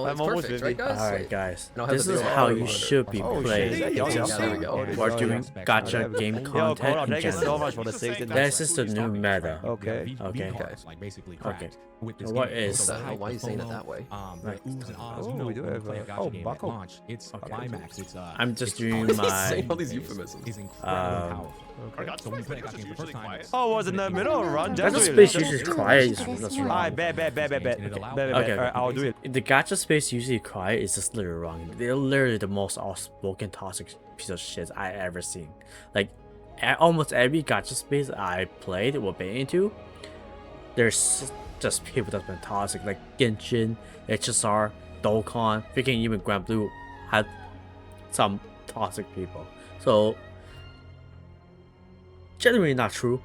know, it's perfect, right, guys? Alright, guys. I don't have This the is video how on you monitor. should be playing. Yeah, there we go. We're doing gacha game Yo, content in thank you so general. much for the 16. This is the new meta. Okay. Okay. Okay. With What is that? Why are you saying it that way? Right. We do have Bako. It's a climax. It's I'm just doing He's my saying all these euphemisms. is incredibly powerful. Okay. So when you play a gacha game for the first time, Oh, was in the middle run. gacha space usually quiet. That's wrong. Alright, bet. Okay. Alright, I'll do it. The gacha space usually quiet is just literally wrong. They're literally the most outspoken toxic piece of shit I ever seen. Like almost every gacha space I played or been into, there's just people that's been toxic, like Genshin, HSR, Dokkan, freaking even Grand Blue had some toxic people. So generally not true.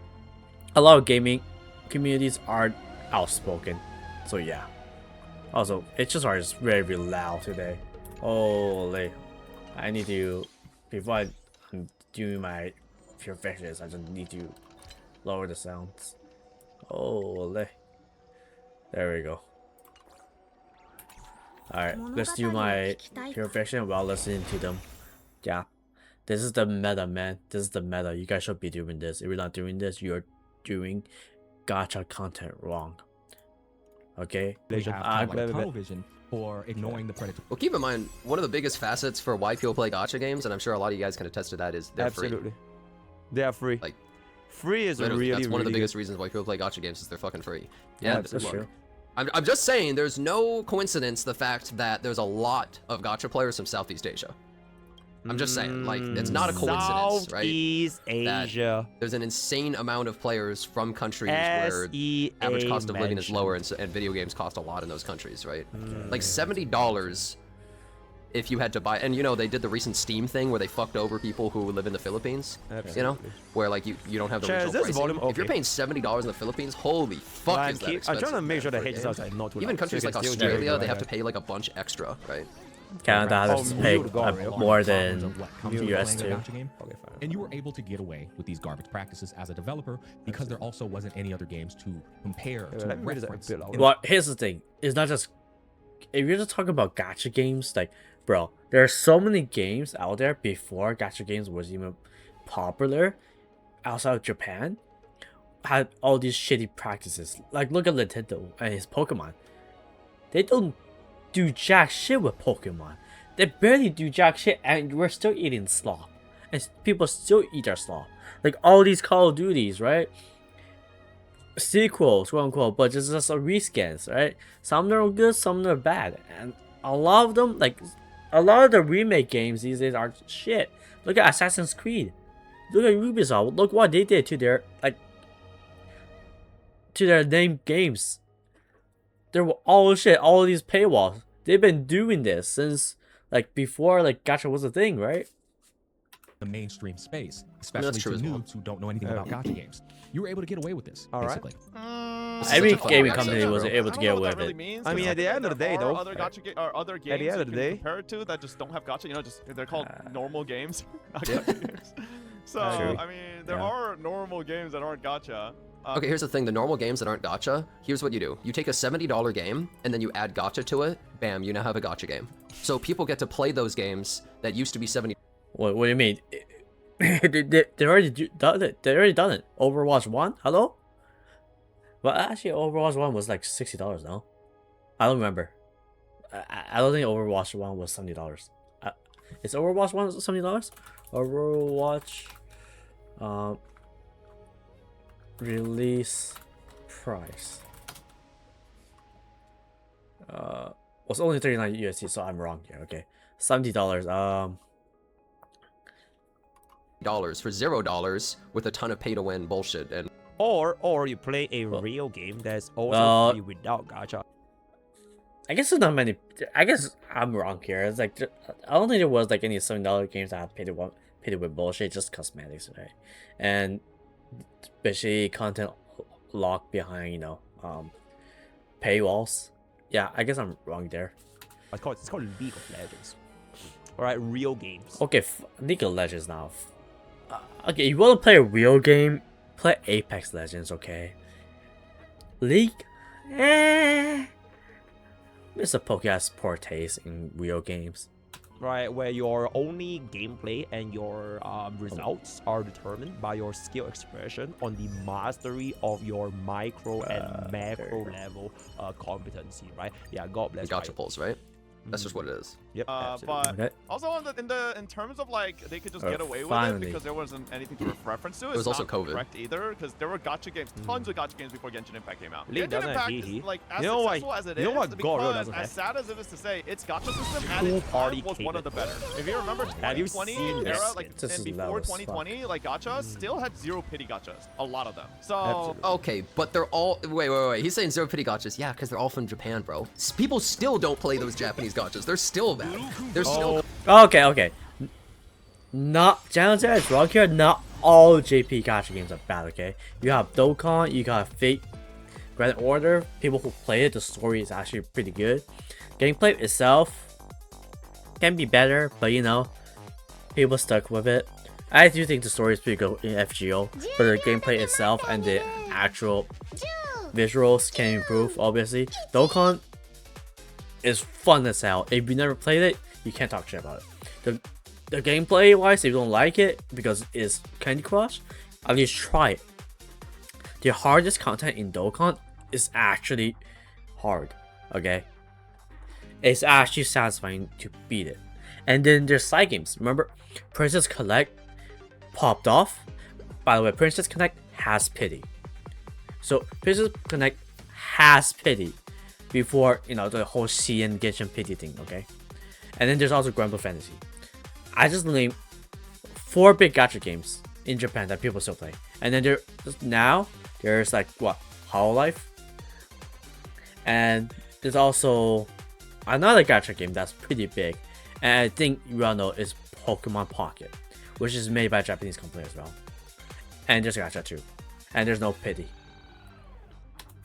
A lot of gaming communities are outspoken. So yeah. Also, HSR is very loud today. Holy. I need to, before I'm doing my pure fictions, I just need to lower the sounds. Holy. There we go. Alright, let's do my pure fiction while listening to them. Yeah. This is the meta, man. This is the meta. You guys should be doing this. If you're not doing this, you're doing gacha content wrong. Okay? tunnel vision for ignoring the predator. Well, keep in mind, one of the biggest facets for why people play gacha games, and I'm sure a lot of you guys can attest to that, is they're Absolutely. free. They are free. Like, free is literally, really, that's one of the really biggest reasons why people play gacha games is they're fucking free. Yeah, that's look, true. I'm just saying, there's no coincidence the fact that there's a lot of gacha players from Southeast Asia. I'm just saying, like, it's not a coincidence, right? Southeast Asia. There's an insane amount of players from countries where average cost of living is lower, and video games cost a lot in those countries, right? Like $70 if you had to buy, and you know, they did the recent Steam thing where they fucked over people who live in the Philippines. Absolutely. You know, where like you don't have the Chaz, original this pricing. volume, If you're okay. paying $70 in the Philippines, holy fuck, is that expensive? I'm trying to make sure man, the for a HSRs game. are not too Even loud, countries so like you can still Australia, do they it, have to right? pay like a bunch extra, right? Canada has to pay more than US too. Okay, fine. And you were able to get away with these garbage practices as a developer because there also wasn't any other games to compare to let me read this a reference. bit louder. Well, here's the thing. It's not just, if you're just talking about gacha games, like, bro, there are so many games out there before gacha games was even popular outside of Japan, had all these shitty practices. Like, look at Nintendo and his Pokemon. They don't do jack shit with Pokemon. They barely do jack shit, and we're still eating slop. And people still eat their slop. Like, all these Call of Duties, right? Sequels, quote unquote, but it's just a reskins, right? Some are good, some are bad, and a lot of them, like a lot of the remake games these days are shit. Look at Assassin's Creed, look at Ubisoft, look what they did to their named games. They were all shit, all these paywalls. They've been doing this since like before like gacha was a thing, right? The mainstream space, that's especially true to as well. noobs who don't know anything about gacha games. You were able to get away with this, All right. basically. This is Every such a fun gaming concept, company was bro. able to I get don't know away what that with really it. means. I mean, because at the end of the day, there are though, other gacha or other games the end of you the can day- compare it to that just don't have gacha. You know, just they're called normal games, not Yeah. gacha games. So True. I mean, there Yeah. are normal games that aren't gacha. Okay, here's the thing. The normal games that aren't gacha, here's what you do. You take a $70 game, and then you add gacha to it. Bam, you now have a gacha game. So people get to play those games that used to be $70. What do you mean? they already done it. They already done it. Overwatch 1? Hello? Well, actually, Overwatch 1 was like $60 now. I don't remember. I don't think Overwatch 1 was $70. Is Overwatch 1 $70? Overwatch release price was only 39 USD, so I'm wrong here. Okay, $70. For $0 with a ton of pay-to-win bullshit. And Or you play a real game that's also free without gacha. I guess there's not many. I guess I'm wrong here. It's like I don't think there was like any $7 games that have pay to win bullshit, just cosmetics, right? And especially content locked behind, you know, paywalls. Yeah, I guess I'm wrong there. It's called League of Legends. Alright, real games. Okay, League of Legends now. Okay, you want to play a real game? Play Apex Legends, okay? League? Mr. Poke has poor taste in real games. Right, where your only gameplay and your results are determined by your skill expression on the mastery of your micro and macro level competency, right? Yeah, God bless. Gotcha pulls, right? That's just what it is. Yep. But Okay. also in terms of like they could just get away with finally. it because there wasn't anything to reference to. It was it's also not COVID. correct either because there were gotcha games, tons of gotcha games before Genshin Impact came out. Lee Genshin doesn't Impact he- is like as you know what- successful as it you know is what God really because doesn't as have? sad as it is to say, its gotcha system at Full its party time was one of the cake. better. If you remember Have you 2020 seen era, this? like This and is low before as fuck. 2020, like gotchas still had zero pity gotchas, a lot of them. So Absolutely. Okay, but they're all wait. He's saying zero pity gotchas. Yeah, because they're all from Japan, bro. People still don't play those Japanese gotchas. They're still bad. They're still. Okay. Not Janitor is wrong here. Not all JP gacha games are bad. Okay, you have Dokkan, you got Fate, Grand Order. People who play it, the story is actually pretty good. Gameplay itself can be better, but you know, people stuck with it. I do think the story is pretty good in FGO, but the gameplay itself and the actual visuals can improve. Obviously, Dokkan is fun as hell. If you never played it, you can't talk shit about it. The gameplay wise, if you don't like it because it's Candy Crush, at least try it. The hardest content in Dokkan is actually hard. Okay, it's actually satisfying to beat it. And then there's side games. Remember, Princess Connect popped off. By the way, Princess Connect has pity. So Princess Connect has pity before the whole CN Genshin pity thing. Okay, and then there's also Granblue Fantasy. I just named 4 big gacha games in Japan that people still play, and then there's like what, Hololive, and there's also another gacha game that's pretty big, and I think you all know is Pokemon Pocket, which is made by a Japanese company as well, and there's gacha too, and there's no pity.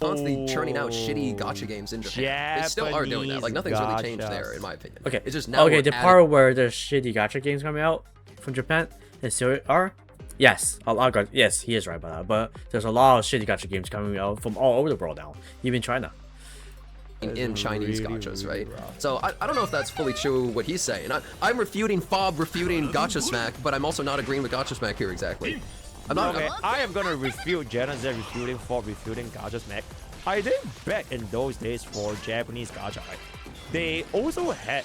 Constantly churning out shitty gotcha games in Japan. They still are doing that. Like nothing's really changed there, in my opinion. Okay, it's just now. Okay, the part where there's shitty gacha games coming out from Japan, and still are. Yes, a lot of yes, he is right about that. But there's a lot of shitty gacha games coming out from all over the world now, even China. In Chinese gotchas, right? So I don't know if that's fully true what he's saying. I'm refuting Fob, refuting Gotcha Smack, but I'm also not agreeing with Gotcha Smack here exactly. I'm not. Okay, I am gonna refute Genesis refuting for refuting Gacha Smack. I think back in those days for Japanese gacha, right, they also had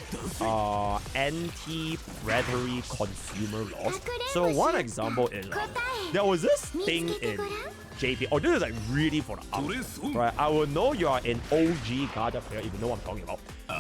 anti-predatory consumer laws. So one example is there was this thing in JP. Oh, this is like really for the out, right? I will know you are an OG gacha player if you know what I'm talking about.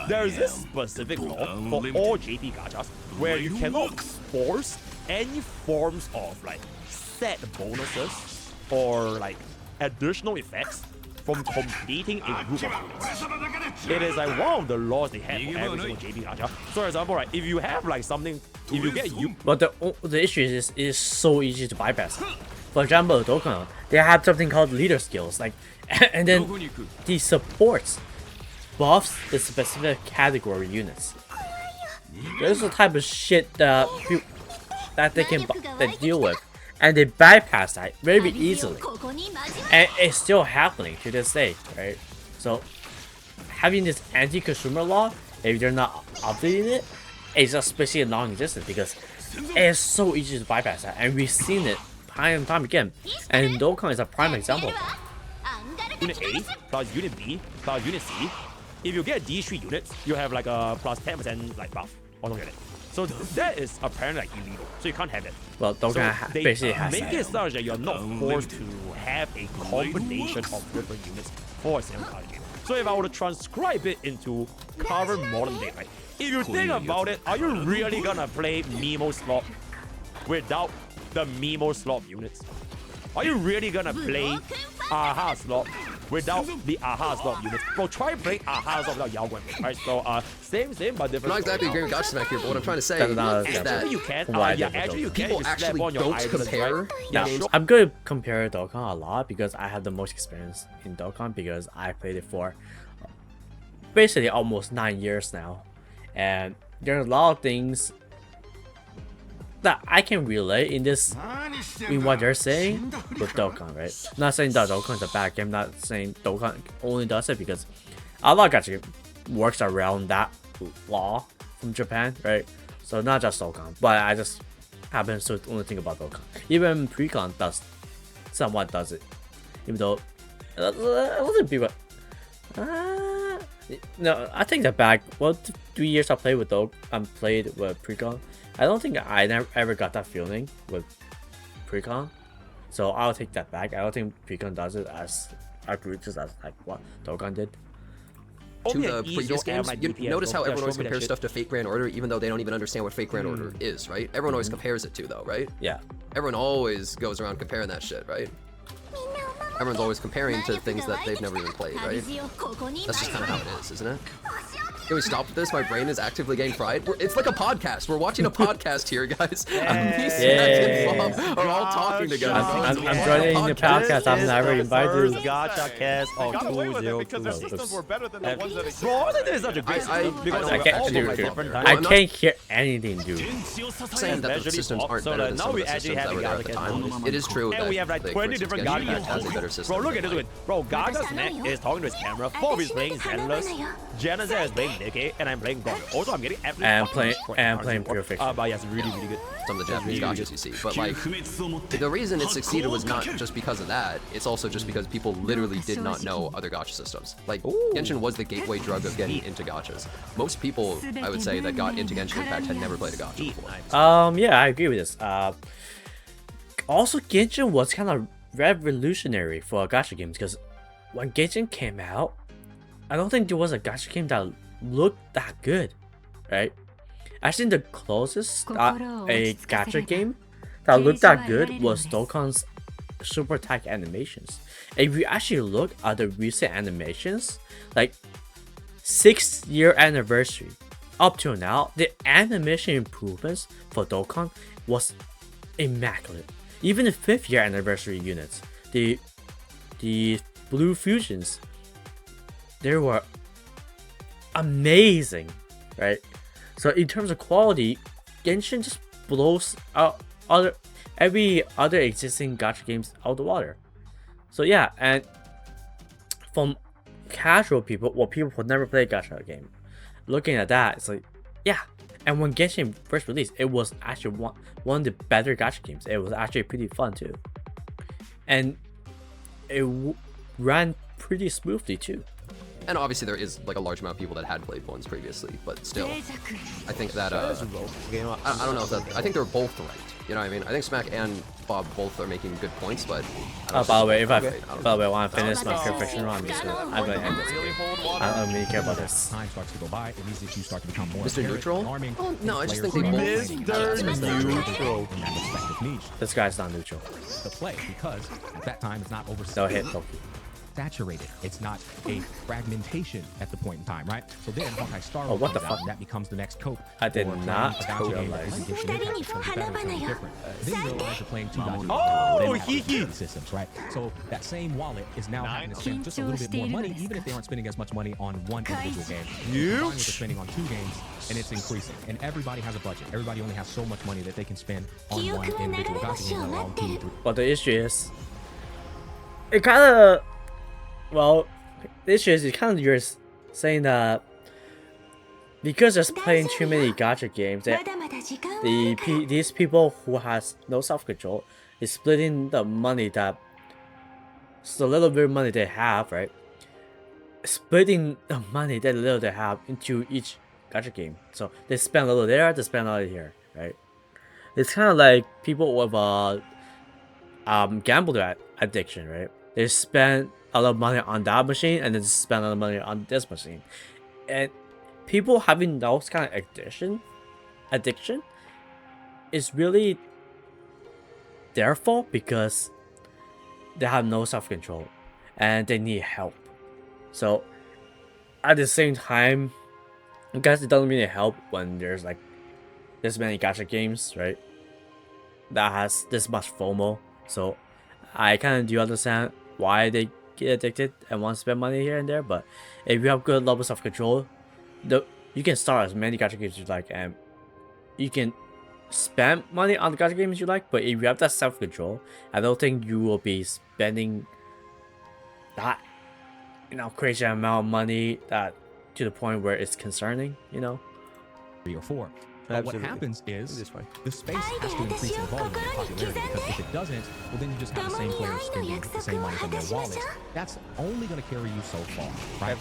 There is this specific law for all JP gachas where you cannot force any forms of like set bonuses or like additional effects from completing a group of units. It is like one of the laws they have for every single JP gacha. So for example, right, if you have like something, if you get you, But the issue is it's so easy to bypass. For example, Dokkan, they have something called leader skills, like, and then the supports buffs the specific category units. There's the type of shit that they can deal with, and they bypass that very easily, and it's still happening to this day, right? So having this anti-consumer law, if you're not updating it, it's just basically non-existent because it's so easy to bypass that, and we've seen it time and time again. And Dokkan is a prime example. Unit A plus Unit B plus Unit C. If you get these 3 units, you have like a plus 10% like buff or something like that. So that is apparently like illegal. So you can't have it. Well, Dokkan So they basically has make that. it such that you're not forced to have a combination of different units for a single card game. So if I were to transcribe it into current modern day, right? If you think about it, are you really gonna play Mimo slot without the Mimo slot units? Are you really gonna play Aha slot without the Aha slot units? Bro, try playing Aha slot without Yao Guan, right? So same but different. I'm not exactly agreeing with Gotcha Smack here, but what I'm trying to say That's not is example. that Actually, you can. Why Yeah, different actually, you can. people You slap actually on your don't items, compare right? Now, Yeah, sure. I'm going to compare Dokkan a lot because I have the most experience in Dokkan because I played it for basically almost 9 years now. And there are a lot of things that I can relate in what they're saying with Dokkan, right? Not saying that Dokkan is a bad game, not saying Dokkan only does it because a lot of gacha works around that law from Japan, right? So not just Dokkan, but I just happen to only think about Dokkan. Even Precon somewhat does it, even though a lot of people. No, I think that back 3 years I played with Precon, I don't think I ever got that feeling with Precon. So I'll take that back. I don't think Precon does it as egregious as like what Dokkan did. To the previous games, you notice how everyone always compares stuff to Fate Grand Order, even though they don't even understand what Fate Grand Order is, right? Everyone always compares it to, though, right? Yeah. Everyone always goes around comparing that shit, right? Everyone's always comparing to things that they've never even played, right? That's just kind of how it is, isn't it? Can we stop with this? My brain is actively getting fried. It's like a podcast. We're watching a podcast here, guys. Me, Smack, and Bob are all talking together. I'm joining the podcast. I'm never invited. Gacha cast of Got away with it 2022. because their systems were better than the ones that existed. Bro, I think this is such a great system because I they can't, all dude, look dude. different I times. can't hear anything, dude. Saying that the systems aren't better than some of the systems that were there at the time. It is true And that we have like 20 different Gacha has a better games. system. Bro, look at this one. Bro, Gacha Snack is talking to his camera. Bob is playing Zenless. Genesis is playing Nikkei, and I'm playing God. Also, I'm getting every And playing Pure Fiction. But yes, really, really good. Some of the Japanese gachas you see, but like the reason it succeeded was not just because of that. It's also just because people literally did not know other gacha systems. Like Genshin was the gateway drug of getting into gachas. Most people, I would say, that got into Genshin, in fact, had never played a gacha before. Yeah, I agree with this. Also, Genshin was kind of revolutionary for gacha games because when Genshin came out, I don't think there was a gacha game that looked that good, right? I think the closest a gacha game that looked that good was Dokkan's super attack animations. If you actually look at the recent animations, like 6-year anniversary up till now, the animation improvements for Dokkan was immaculate. Even the 5th-year anniversary units, the blue fusions, they were amazing, right? So in terms of quality, Genshin just blows out every other existing gacha games out of the water. So yeah, and from casual people, people who never played a gacha game, looking at that, it's like, yeah. And when Genshin first released, it was actually one of the better gacha games. It was actually pretty fun too, and it ran pretty smoothly too. And obviously there is like a large amount of people that had played ones previously, but still, I think that I don't know if that. I think they're both right. You know what I mean? I think Smack and Bob both are making good points, but. By the way, I want to finish my Pure Fiction run, I'm going to end this. I don't really care about this. Time starts to go by, and these issues start to become more Mr. Neutral? alarming. Oh, no, I just think they both. Neutral. In that respective niche. This guy's not neutral. The play, because at that time it's not No hit, Loki. saturated. It's not a fragmentation at the point in time, right? So then Honkai Star Rail what the comes out, fuck? and that becomes the next cope. I did for not playing a gacha game that realize. isn't Genshin Impact. It's gonna be better, it's gonna be different. Then you realize you're playing two gacha Oh, games. hee hee. Systems, right? So that same wallet is now having to spend just a little bit more money, even if they aren't spending as much money on one individual game. Combined with the spending on 2 games, and it's increasing. And everybody has a budget. Everybody only has so much money that they can spend on one individual gacha game, let alone 2, 3. But the issue is, it kind of, well, the issue is you're saying that because there's playing too many gacha games, that these people who has no self-control is splitting the money that, so the little bit of money they have, right? Splitting the money that little they have into each gacha game. So they spend a little there, they spend a little here, right? It's kind of like people with gambler addiction, right? They spend a lot of money on that machine and then spend a lot of money on this machine. And people having those kind of addiction is really their fault because they have no self-control and they need help. So at the same time, I guess it doesn't really help when there's like this many gacha games, right? That has this much FOMO. So I kind of do understand why they get addicted and want to spend money here and there. But if you have good levels of control, you can start as many gacha games as you like, and you can spend money on the gacha games you like. But if you have that self-control, I don't think you will be spending that crazy amount of money that to the point where it's concerning, you know. 3 or 4. But what happens is the space has to increase in volume and popularity, because if it doesn't, well, then you just have the same players spending the same money from their wallets. That's only going to carry you so far, right?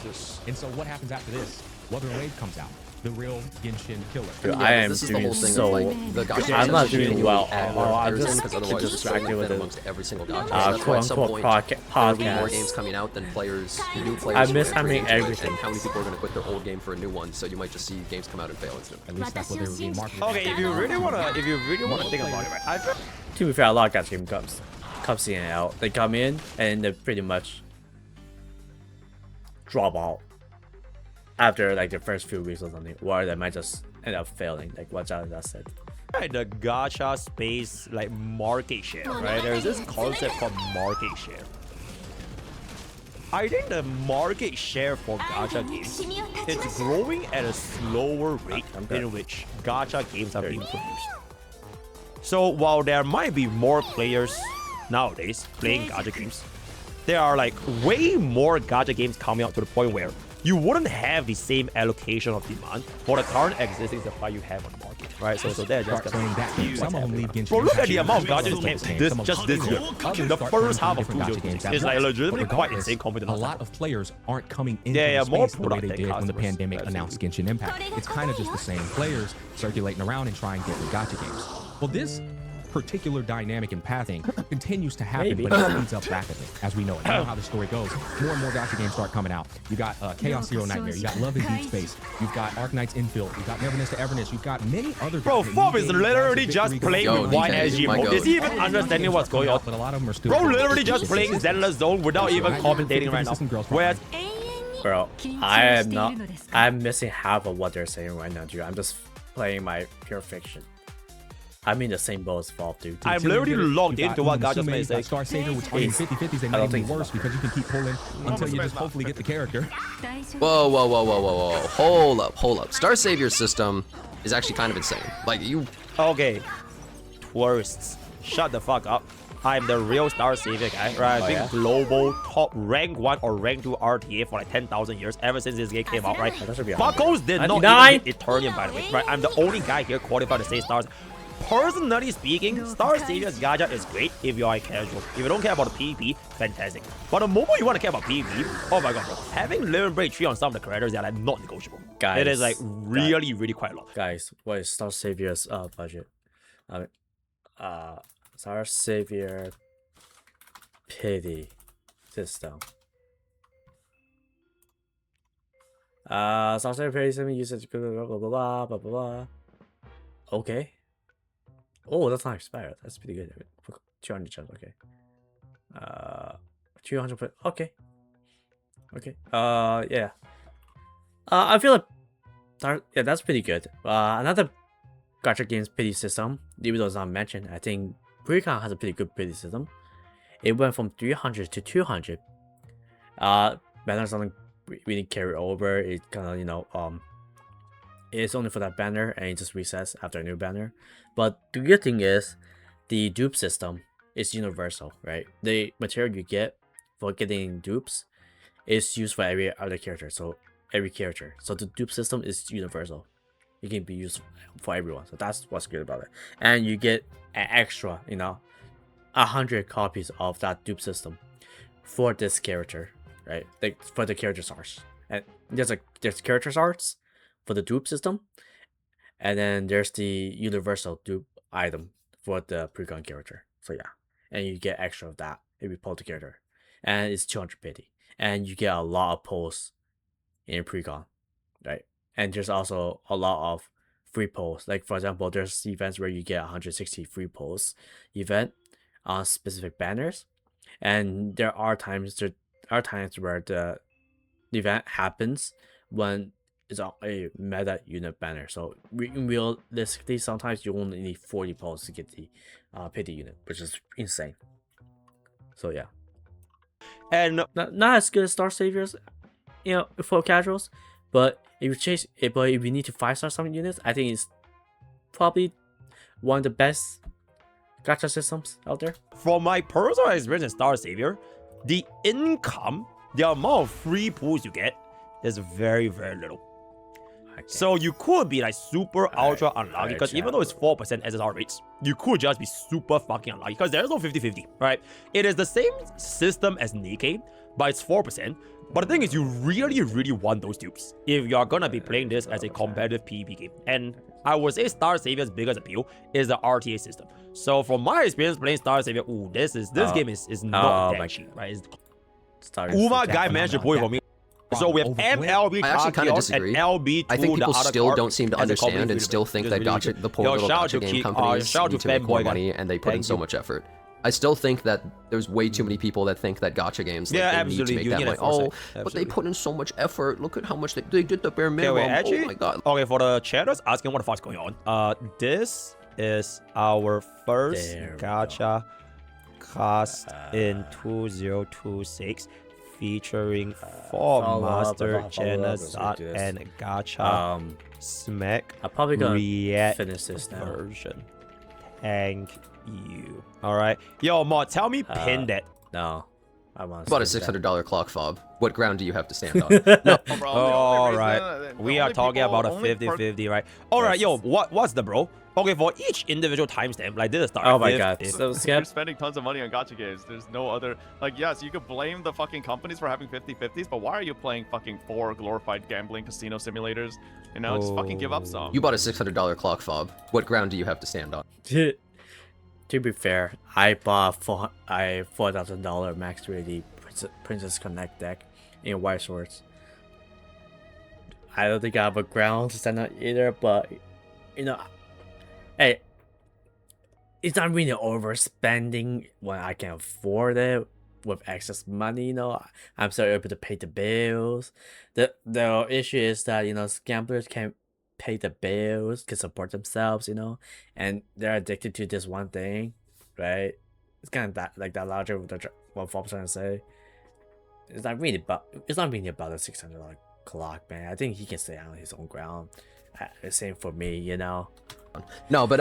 And so what happens after this? Wuthering Waves comes out. The real Genshin killer. Dude, I am doing so. I'm not doing well. I'm just distracted with amongst every single gacha. That's why at some point there'll be more games coming out than players, new players. I miss having everything. And how many people are going to quit their old game for a new one? So you might just see games come out and fail instantly. At least that's what they were being marketed. Okay, if you really wanna think about it, right? I feel to be fair, a lot of gacha game comes in and out. They come in and they pretty much drop out after like the first few weeks or something, or they might just end up failing, like what John just said. right, the gacha space like market share, right? There's this concept called market share. I think the market share for gacha games is growing at a slower rate in which gacha games are being produced. So while there might be more players nowadays playing gacha games, there are like way more gacha games coming out to the point where you wouldn't have the same allocation of demand for the current existing supply you have on the market, right? So they're just saying that some of them leave Genshin. Bro, look at the amount of gacha games this year. The first half of games is like legitimately quite insane compared to a lot of players aren't coming into the space the way they did when the pandemic announced Genshin Impact. It's kind of just the same players circulating around and trying different gacha games. Well, this particular dynamic and pathing continues to happen, but it speeds up rapidly, as we know it. You know how the story goes. More and more gacha games start coming out. You got Chaos Zero Nightmare, you got Love in Deep Space, you've got Arknight's Infield, you've got Neverness to Everness, you've got many other. Bro, Fob is literally just playing with YSG mode. Is he even understanding what's going on? But a lot of them are still. Bro, literally just playing Zenless Zone without even commentating right now. Whereas, bro, I am not. I'm missing half of what they're saying right now, dude. I'm just playing my pure fiction. I'm in the same boat as Valve, dude. I'm literally logged into what God just made say. Star Savior, which are 50-50s, they might be worse because you can keep pulling until you just hopefully get the character. Whoa, whoa, whoa, whoa, whoa, whoa. Hold up. Star Savior's system is actually kind of insane. Like, you... Okay. Tourists. Shut the fuck up. I'm the real Star Savior guy, right? I've been global top rank 1 or rank 2 RTA for like 10,000 years ever since this game came out, right? Buckles did not even get Eternium, by the way, right? I'm the only guy here qualified to say Stars. Personally speaking, Star Savior's gacha is great if you are a casual. If you don't care about the PvP, fantastic. But the moment you want to care about PvP, oh my god, bro. Having Lemon Break 3 on some of the characters, they're like not negotiable. Guys, it is like really quite a lot. Guys, what is Star Savior's budget? Star Savior pity system. Star Savior pity system uses blah blah blah blah blah blah. Okay. Oh, that's not expired. That's pretty good. 200 chance. Okay. 200. Okay. Okay. Yeah. I feel like that's pretty good. Another gacha games pity system, even though it's not mentioned, I think Precon has a pretty good pity system. It went from 300 to 200. Banner doesn't really carry over. It kind of it's only for that banner and it just resets after a new banner. But the good thing is the dupe system is universal, right? The material you get for getting dupes is used for every other character, so every character. So the dupe system is universal. It can be used for everyone. So that's what's good about it. And you get an extra, 100 copies of that dupe system for this character, right? Like for the character arts. And there's character arts for the dupe system, and then there's the universal dupe item for the precon character. So yeah, and you get extra of that if you pull the character, and it's 250, and you get a lot of pulls in precon, right? And there's also a lot of free pulls. Like for example, there's events where you get 160 free pulls event on specific banners, and there are times where the event happens when it's a meta unit banner. So realistically, sometimes you only need 40 pulls to get the pity unit, which is insane. So yeah, and not as good as Star Saviors, for casuals. But if you need to 5-star some units, I think it's probably one of the best gacha systems out there. From my personal experience in Star Savior, the income, the amount of free pools you get, is very, very little. So you could be like super ultra unlucky because even though it's 4% SSR rates, you could just be super fucking unlucky because there's no 50-50, right? It is the same system as Nikkei, but it's 4%. But the thing is, you really, really want those dupes if you're gonna be playing this as a competitive PvP game. And I would say Star Savior's biggest appeal is the RTA system. So from my experience playing Star Savior, this game is not that cheap, right? Uma guy managed to pull it for me. So with MLB I actually kind of disagree. And LB2, I think people the still card don't seem to as a understand company and still think that really gacha, good. the poor little gacha game companies shout out need to to make more Fanboy, money and they put in so much effort. I still think that there's way too many people that think that gacha games like, they need to make that money. Oh, but they put in so much effort. Look at how much they did the bare minimum. Okay, wait, actually, oh my god. Okay, for the chatters asking what the fuck's going on. This is our first gacha cast in 2026. Featuring four Master Genocide and Gacha Smack. I'm probably gonna React finish this now. version. Thank you. All right, yo, Mod, tell me pin that. No, I want. About a $600 clock fob. What ground do you have to stand on? No, bro, All right, we are talking about a 50-50, right? All right, yo, what's the bro? Okay, for each individual timestamp, like this is start. Oh my god. So you're spending tons of money on gacha games. There's no other, like, yes, you could blame the fucking companies for having 50-50s, but why are you playing fucking 4 glorified gambling casino simulators? You know, just fucking give up some. You bought a $600 clock fob. What ground do you have to stand on? To be fair, I bought a $4,000 max rated Princess Connect deck in White Swords. I don't think I have a ground to stand on either, but you know, hey, it's not really overspending when I can afford it with excess money. You know, I'm still able to pay the bills. The issue is that, you know, gamblers can't pay the bills, can support themselves, you know, and they're addicted to this one thing, right? It's kind of that, like that logic with what Fob's trying to say. It's not really about the $600 clock, man. I think he can stay on his own ground. Same for me, you know. No, but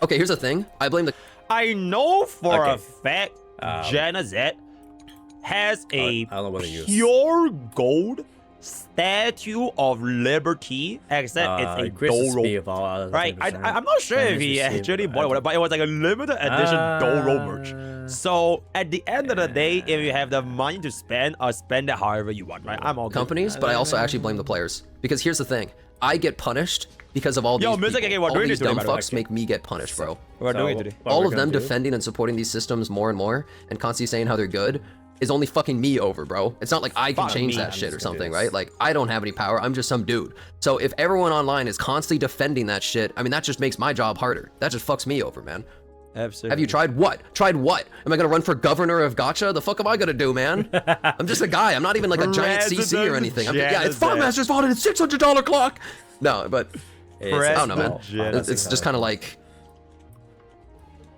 okay, here's the thing. I blame the. I know for a fact Jenna Z has a pure gold Statue of Liberty, except it's a Doro. Right? I'm not sure if he actually bought it, but it was like a limited edition Doro merch. So at the end of the day, if you have the money to spend, spend it however you want, right? I'm all companies, but I also actually blame the players. Because here's the thing. I get punished because of all these people. All these dumb fucks make me get punished, bro. We're doing it today. All of them defending and supporting these systems more and more and constantly saying how they're good is only fucking me over, bro. It's not like I can change that shit or something, right? Like, I don't have any power. I'm just some dude. So if everyone online is constantly defending that shit, I mean, that just makes my job harder. That just fucks me over, man. Absolutely. Have you tried what? Tried what? Am I gonna run for governor of Gacha? The fuck am I gonna do, man? I'm just a guy. I'm not even like a giant CC or anything. Yeah, it's Fogmaster's fault and it's $600 clock. No, but I don't know, man. It's just kind of like,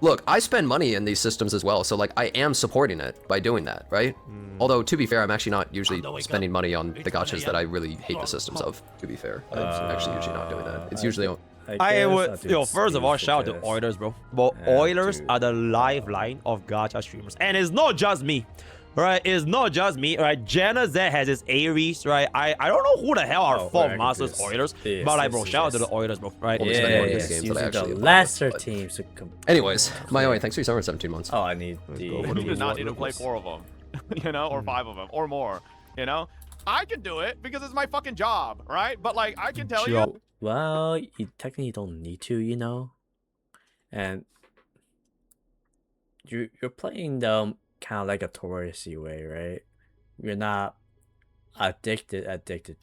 look, I spend money in these systems as well, so like I am supporting it by doing that, right? Although to be fair, I'm actually not usually spending money on the gachas that I really hate the systems of. To be fair, I'm actually usually not doing that. It's usually. I would, first of all, shout out to Oilers, bro. But Oilers are the lifeline of gacha streamers, and it's not just me. Right, it's not just me, right? Jenna Z has his Aries, right? I don't know who the hell are four Masters Oilers, but like, bro, shout out to the Oilers, bro, right? The lesser teams. Anyways, my thanks for your summer 17 months. Oh, I need the. You do not need to play 4 of them, you know, or 5 of them, or more, you know? I can do it because it's my fucking job, right? But like, I can tell you. Well, you technically don't need to, you know? And you're playing them kind of like a touristy way, right? You're not addicted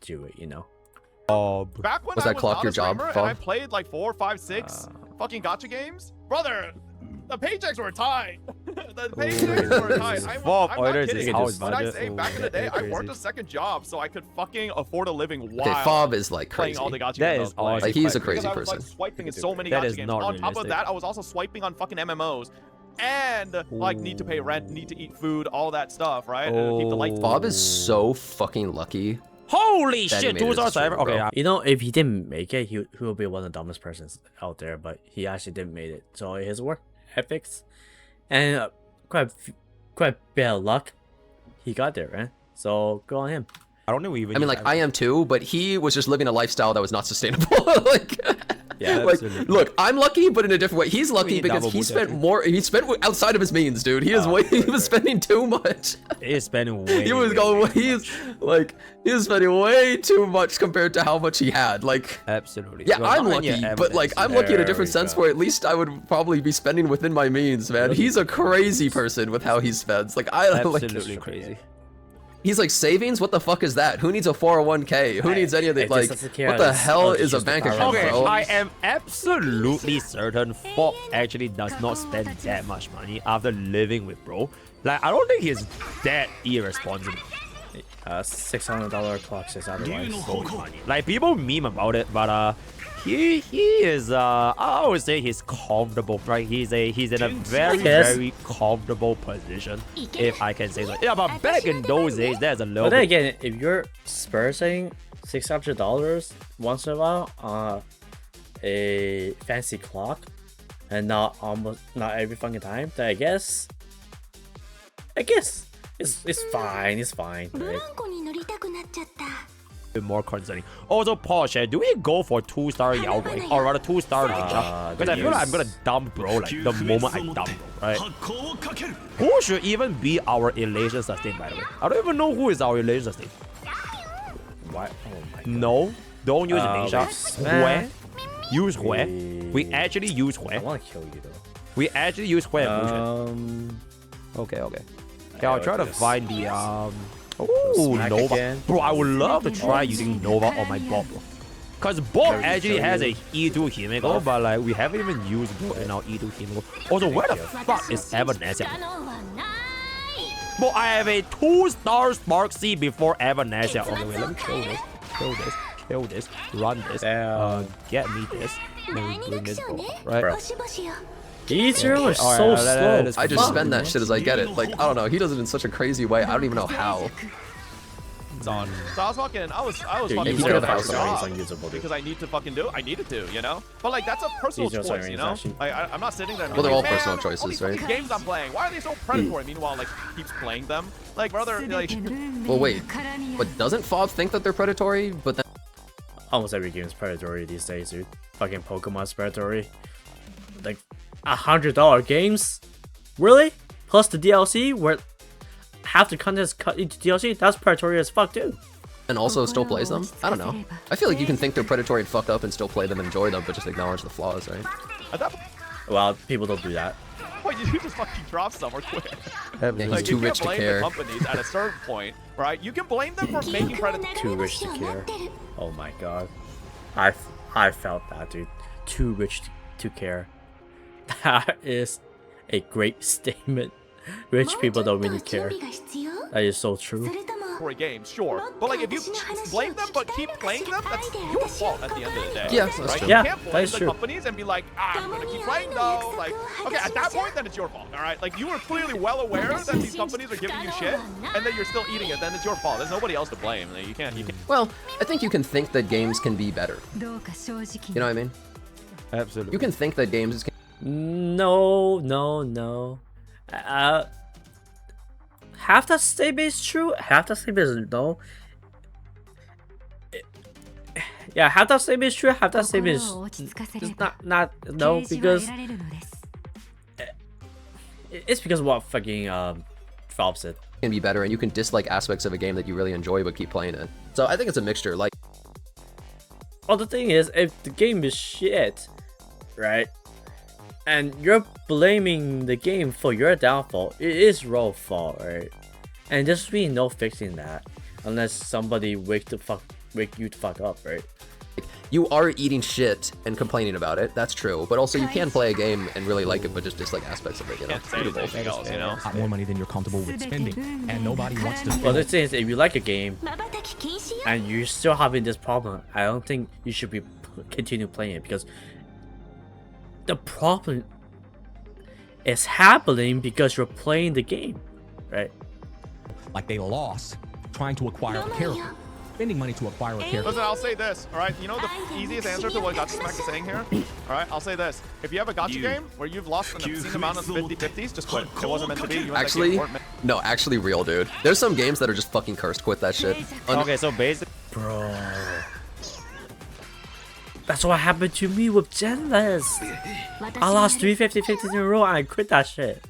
to it, you know. Back when was that clock your job? And I played like 4, 5, 6 fucking gacha games, brother. The paychecks were tight. The paychecks were tight. I'm not kidding. When I say back in the day, I worked a second job so I could fucking afford a living while Fob is like crazy. playing all the gacha games. Like he's a crazy person. I was like swiping in so many gacha games. On top of that, I was also swiping on fucking MMOs. And like need to pay rent, need to eat food, all that stuff, right? And keep the lights. Bob is so fucking lucky. Holy shit, 2 stars ever. Okay, you know, if he didn't make it, he will be one of the dumbest persons out there. But he actually didn't make it. So his work ethics and quite a bit of luck, he got there, man. So go on him. I don't think we even. I mean, like I am too, but he was just living a lifestyle that was not sustainable. Like, yeah, like, look, I'm lucky, but in a different way. He's lucky because he spent more. He spent outside of his means, dude. He is way. He was spending too much. He is spending way. He was going. He's like he was spending way too much compared to how much he had. Like, absolutely. yeah, I'm lucky, but like I'm lucky in a different sense where at least I would probably be spending within my means, man. He's a crazy person with how he spends. Like I absolutely like, crazy. He's like, savings? What the fuck is that? Who needs a 401k? Who needs any of the, like, what the hell is a bank account, Okay, bro? I am absolutely certain Fob actually does not spend that much money after living with bro. Like, I don't think he's that irresponsible. $600 clocks is otherwise. Like, people meme about it, but he is I would say he's comfortable, right? He's in a very comfortable position, if I can say so. Yeah, but back in those days, there's a little. But then again, if you're splurging $600 once in a while on a fancy clock, and not every fucking time, then I guess it's fine. It's fine, right? Bit more concerning. Also, Porsche, do we go for 2-star Yaoi or rather 2-star Ninja? Because I feel like I'm gonna dump bro like the moment I dump bro, right? Who should even be our elation sustain, by the way? I don't even know who is our elation sustain. What? Oh my God. No, don't use Ninja. Hue. Use Hue. We actually use Hue. I want to kill you though. We actually use Hue. Okay. Yeah, I'll try to find the Oh, Nova. Again. Bro, I would love to try using Nova on my Bob, bro. Because Bob actually has a E2 Himeko, but like we haven't even used Bob in our E2 Himeko. Also, where the fuck is Evanescence? Bro, I have a 2-star Spark C before Evanescence. Okay, wait, let me kill this, run this, get me this, then we bring this bro, right? D0 is so slow. I just spend that shit as I get it. Like, I don't know. He does it in such a crazy way. I don't even know how. It's on. So I was fucking he's playing gonna that job because I need to fucking do it. I needed to, you know? But like, that's a personal choice, you know? I'm not sitting there and well, they're all like, personal choices, right? Games I'm playing, why are they so predatory? Meanwhile, like, he keeps playing them. Like, brother, like... Well, wait. But doesn't Fob think that they're predatory? But then... Almost every game is predatory these days, dude. Fucking Pokemon's predatory. Like, $100 games? Really? Plus the DLC where half the content is cut into DLC? That's predatory as fuck too. And also still plays them? I don't know. I feel like you can think they're predatory and fucked up and still play them and enjoy them, but just acknowledge the flaws, right? Well, people don't do that. Wait, did you just fucking drop some or quit? Yeah, he's like, too rich to care. The companies at a certain point, right? You can blame them for making predatory. Too rich to care. Oh my god. I felt that, dude. Too rich to care. That is a great statement. Rich people don't really care. That is so true. For a game, sure, but like if you blame them but keep playing them, that's your fault at the end of the day. Yeah, that's true. You can't blame the companies and be like, I'm gonna keep playing though. Like, okay, at that point, then it's your fault. All right, like you were clearly well aware that these companies are giving you shit, and then you're still eating it. Then it's your fault. There's nobody else to blame. You can't. Well, I think you can think that games can be better. You know what I mean? Absolutely. You can think that games can... No. Half that statement is true, half that statement is no. Yeah, half that statement is true, half that statement is not no, because it's because of what fucking Fob said. Can be better, and you can dislike aspects of a game that you really enjoy but keep playing it. So I think it's a mixture. Like, well, the thing is, if the game is shit, right, and you're blaming the game for your downfall, it is your fault, right? And there's really no fixing that unless somebody wake you the fuck up, right? You are eating shit and complaining about it. That's true, but also you can play a game and really like it, but just dislike aspects of it. You know, more money than you're comfortable with spending, and nobody wants to. Well, the thing is, if you like a game and you're still having this problem, I don't think you should be continue playing it, because the problem is happening because you're playing the game, right? Like they lost trying to acquire a character. spending money to acquire a character. Listen, I'll say this, all right? You know the easiest answer to what Gacha Smack is saying here? All right, I'll say this. If you have a gacha game where you've lost an obscene amount of 50-50s, just quit. It wasn't meant to be. You Actually, no, actually real, dude. There's some games that are just fucking cursed. Quit that shit. Okay, so basically... Bro. That's what happened to me with Genless. I lost 3 50-50s in a row and I quit that shit.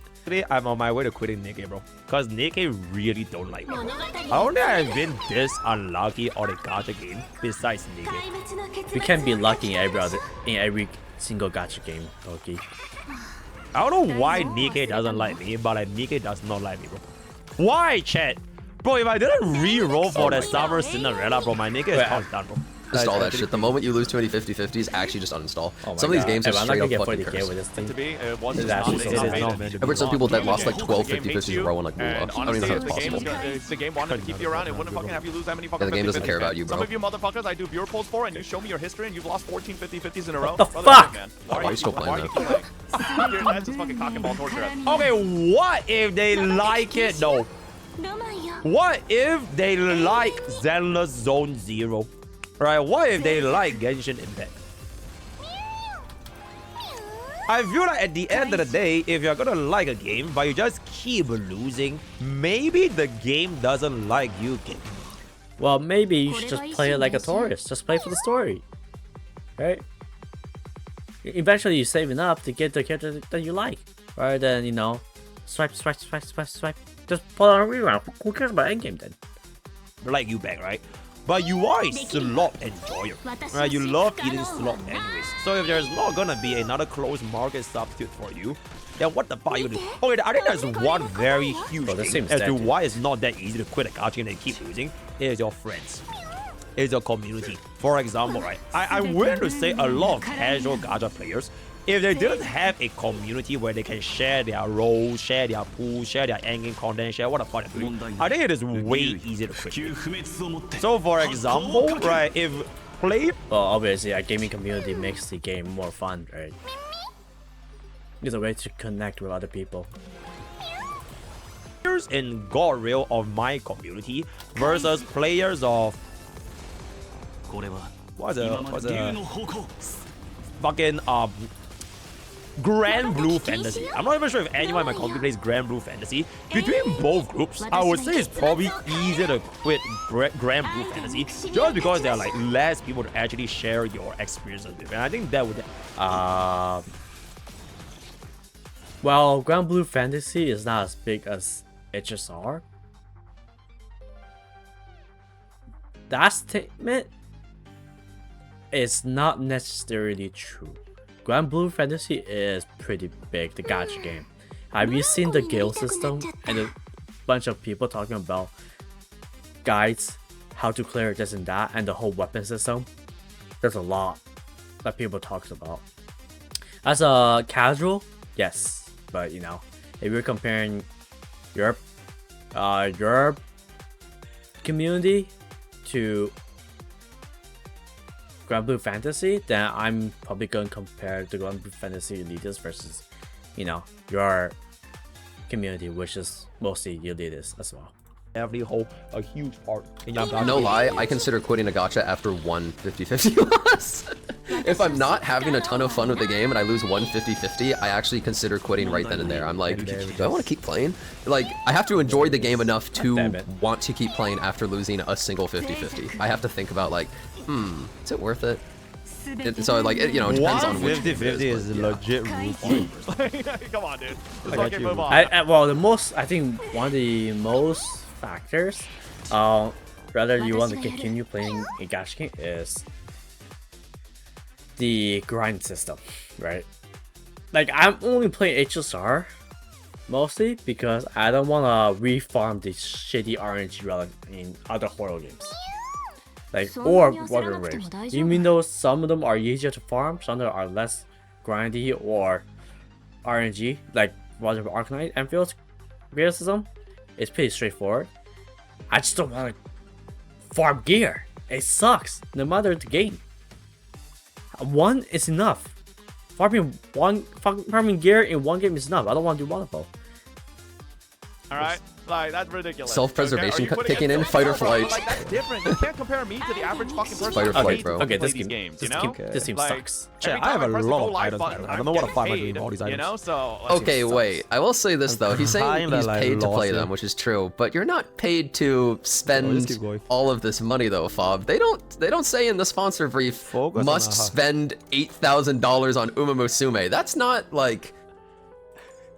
I'm on my way to quitting Nikkei, bro. Because Nikkei really don't like me, bro. I don't think I've been this unlucky on a gacha game besides Nikkei. You can't be lucky in every single gacha game, Loki. I don't know why Nikkei doesn't like me, but like, Nikkei does not like me, bro. Why, chat? Bro, if I didn't re-roll for the Summer Cinderella, bro, my Nikkei is done, bro. Install that shit. The moment you lose too many 50-50s, actually just uninstall. Some of these games are straight up fucking cursed. I've heard some people that lost like 12 50-50s in a row and like blew up. I don't even know how it's possible. The game wanted to keep you around. It wouldn't fucking have you lose that many fucking 50-50s. The game doesn't care about you, bro. Some of you motherfuckers I do viewer polls for, and you show me your history, and you've lost 14 50-50s in a row. What the fuck? Why are you still playing that? That's just fucking cock and ball torture. Okay, what if they like it though? What if they like Zenless Zone Zero? Right, what if they like Genshin Impact? I feel like at the end of the day, if you're gonna like a game, but you just keep losing, maybe the game doesn't like you. Well, maybe you should just play it like a tourist. Just play for the story. Right? Eventually you're saving up to get the character that you like. Rather than, you know, swipe. Just pull on a reround. Who cares about endgame then? Like you back, right? But you are a slot enjoyer, right? You love eating slot anyways. So if there's not gonna be another closed market substitute for you, then what the fuck are you doing? Okay, I think there's one very huge thing as to why it's not that easy to quit a gacha and keep losing. It is your friends. It is your community. For example, right? I'm willing to say a lot of casual gacha players, if they didn't have a community where they can share their roles, share their pools, share their endgame content, share what the fuck they're doing, I think it is way easier to quit. So for example, right, if play... Well, obviously a gaming community makes the game more fun, right? It's a way to connect with other people. Players in God Rail of my community versus players of... What's a fucking Grand Blue Fantasy. I'm not even sure if anyone in my community plays Grand Blue Fantasy. Between both groups, I would say it's probably easier to quit Grand Blue Fantasy just because there are like less people to actually share your experiences with. And I think that would... Well, Grand Blue Fantasy is not as big as HSR. That statement is not necessarily true. Grand Blue Fantasy is pretty big, the gacha game. Have you seen the guild system and a bunch of people talking about guides, how to clear this and that, and the whole weapon system? There's a lot that people talk about. As a casual, yes, but you know, if you're comparing your community to Grand Blue Fantasy, then I'm probably going to compare the Grand Blue Fantasy elitists versus, you know, your community, which is mostly elitists as well. Every hold a huge part in your No lie, I consider quitting a gacha after one 50-50 loss. If I'm not having a ton of fun with the game and I lose one 50-50, I actually consider quitting right then and there. I'm like, do I want to keep playing? Like, I have to enjoy the game enough to want to keep playing after losing a single 50-50. I have to think about like, is it worth it? So like, it, you know, it depends on which 50-50 is legit rule point. Come on, dude. Let's fucking move on. Well, I think one of the most factors, whether you want to continue playing a gacha game, is the grind system, right? Like, I'm only playing HSR mostly because I don't want to refarm the shitty RNG relic in other horror games. Like, or water waves. Even though some of them are easier to farm, some of them are less grindy or RNG, like Water Arcanite and Field system, it's pretty straightforward. I just don't want to farm gear. It sucks, no matter the game. One is enough. Farming gear in one game is enough. I don't want to do multiple. All right, like that's ridiculous. Self-preservation okay? kicking in, fight or flight. Like that's different. You can't compare me to the average fucking person. Fight or flight, bro. Okay, These this games, game, you know? this team Like, sucks. Chat, I have a lot of items. I don't know what a 500 all these items. You know, so Okay, wait. I will say this though. He's saying he's paid to play them, which is true, but you're not paid to spend all of this money though, Fob. They don't say in the sponsor brief must spend $8,000 on Uma Musume. That's not like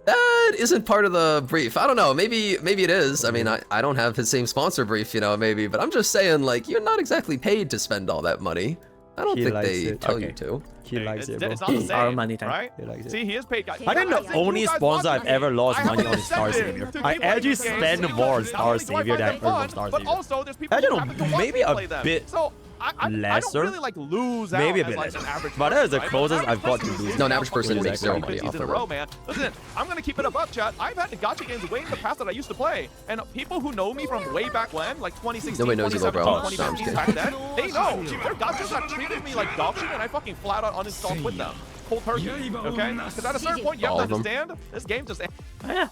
that isn't part of the brief. I don't know. Maybe it is. I mean, I don't have his same sponsor brief, you know, maybe, but I'm just saying like you're not exactly paid to spend all that money. I don't think they tell you to. He likes it, bro. It's not the same, Our money time. right? He likes it. See, he is paid. I think the only sponsor I've ever lost money on is Star Savior. I actually spend more on Star Savior than I earn from Star But Savior. also, there's people I who don't happen to know, want maybe to a play them. bit So I lesser. don't really like lose out Maybe a as bit like lesser. an average But that is the person, closest right? I've got to losing. No, an average person makes zero money seasons off in of a row, it. man. Listen, I'm gonna keep it a buck, chat. I've had the gacha games way in the past that I used to play, and people who know me from way back when, like 2016, Nobody knows you, 2017, bro. 2015, back then, they know their gachas have treated me like dog shit, and I fucking flat out uninstalled with them. Cold turkey, okay? Because at a certain point, you have to understand this game just Oh, yeah.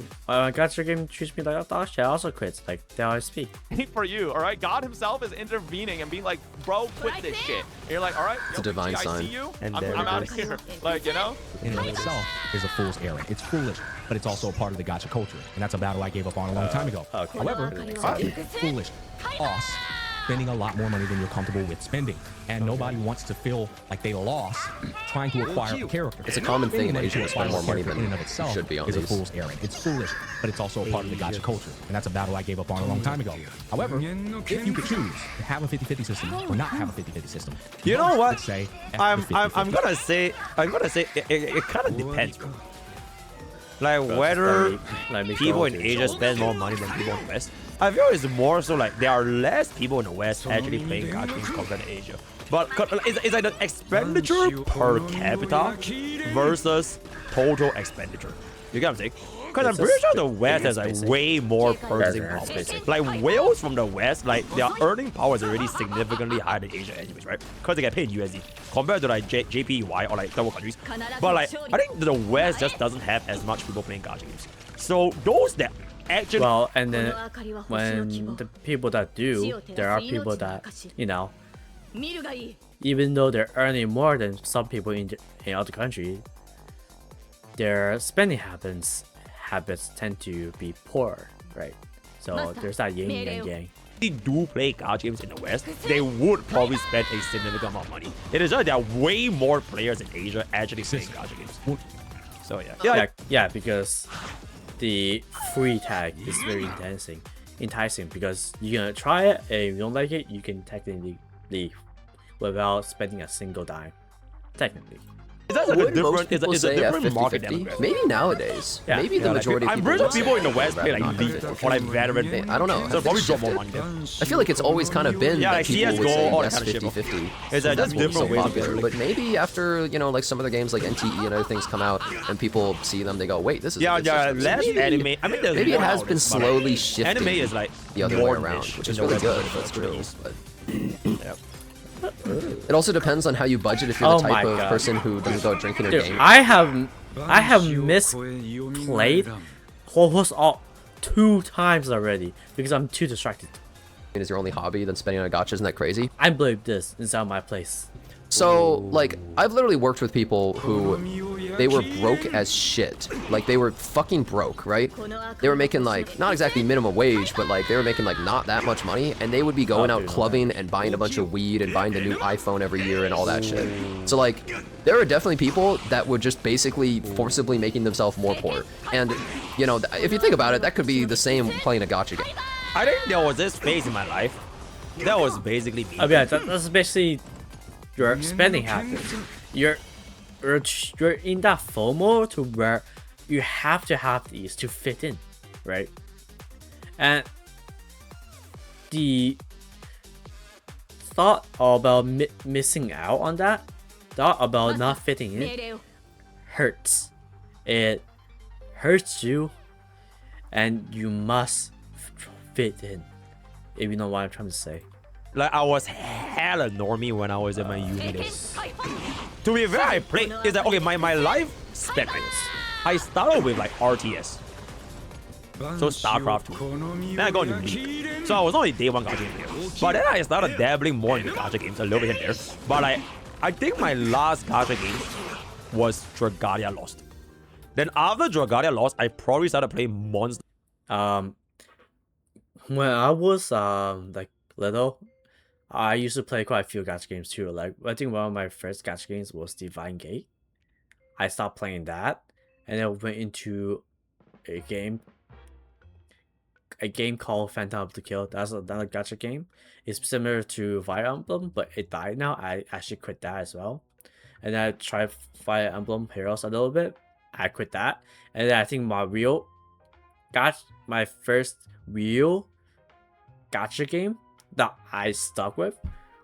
Gacha game treats me like a dog shit. I also quit. Like, the OSP. ain't for you, all right? God himself is intervening and being like, bro, quit this shit. And you're like, all right, It's a divine I sign. see you. And I'm there out it of here. Like, you know? In and of itself is a fool's errand. It's foolish, but it's also a part of the gacha culture, and that's a battle I gave up on a long time ago. Okay. However, foolish. Us spending a lot more money than you're comfortable with spending, and nobody wants to feel like they lost trying to acquire a character. It's a common thing that you Spending should spend more money in and than of itself should be on is a these. fool's errand. It's foolish, but it's also a part of the gacha culture, and that's a battle I gave up on a long time ago. However, if you could choose to have a 50-50 system or not have a 50-50 system, You know what? Say I'm gonna say it kind of depends, bro. Like whether people in Asia spend more money than people in the West. I feel it's more so like there are less people in the West actually playing gacha games compared to Asia. But it's like the expenditure per capita versus total expenditure. You get what I'm saying? Because I'm pretty sure the West has like way more purchasing power. Like whales from the West, like their earning power is already significantly higher than Asia anyways, right? Because they get paid in USD compared to like JPY or like double countries. But like I think the West just doesn't have as much people playing gacha games. So those that actually and then when the people that do, there are people that, you know, even though they're earning more than some people in other countries, their spending habits tend to be poor, right? So there's that yin and yang. they do play gacha games in the West, they would probably spend a significant amount of money. It is just there are way more players in Asia actually playing gacha games. So yeah, because the free tag is very enticing because you're gonna try it, and if you don't like it, you can technically leave without spending a single dime. Technically. Is that like Would a different, most people is a say different market 50-50? demographic? Maybe nowadays. Yeah. Maybe the majority of I'm people pretty sure would people say in the West they'd play rather like not League do or like 50-50. Veteran. I don't know. So probably drop more money there. I feel like it's always kind of been Yeah, that like people would CS:GO, say all yes that kind of shit, 50-50. It's like That's just what's so different ways of popular. doing it. But maybe after, you know, like some other games like NTE and other things come out and people see them, they go, wait, this is a good system. So less maybe- anime. I mean, there's Maybe it more has been nowadays, but, like, slowly shifting Anime is like the other way more around, niche which in is the really West good than if that's the true. East. But Yeah. it also depends on how you budget if you're the Oh my type of God. person who doesn't go drinking or Dude, gaming. I have misplayed almost all 2 times already because I'm too distracted. Is your only hobby than spending on gachas? Isn't that crazy? I believe this inside my place. So, like, I've literally worked with people who, they were broke as shit. Like, they were fucking broke, right? They were making, like, not exactly minimum wage, but, like, they were making, like, not that much money, and they would be going out clubbing and buying a bunch of weed and buying the new iPhone every year and all that shit. So, like, there are definitely people that would just basically forcibly making themselves more poor. And, you know, if you think about it, that could be the same playing a gacha game. I think there was this phase in my life that was basically me. I mean, that's basically your spending habits. You're in that FOMO to where you have to have these to fit in, right? And the thought about missing out on that, thought about not fitting in, hurts. It hurts you, and you must fit in. If you know what I'm trying to say. Like I was hella normie when I was in my uni days. To be fair, I played. It's like okay, my life span like this. I started with like RTS. So StarCraft 2. Then I got into League. So I was only day one gacha game here. But then I started dabbling more into gacha games a little bit here and there. But I think my last gacha game was Dragalia Lost. Then after Dragalia Lost, I probably started playing Monster. When I was like little, I used to play quite a few gacha games too. Like I think one of my first gacha games was Divine Gate. I stopped playing that, and then went into a game called Phantom of the Kill. That's another gacha game. It's similar to Fire Emblem, but it died now. I actually quit that as well. And then I tried Fire Emblem Heroes a little bit. I quit that. And then I think my first real gacha game that I stuck with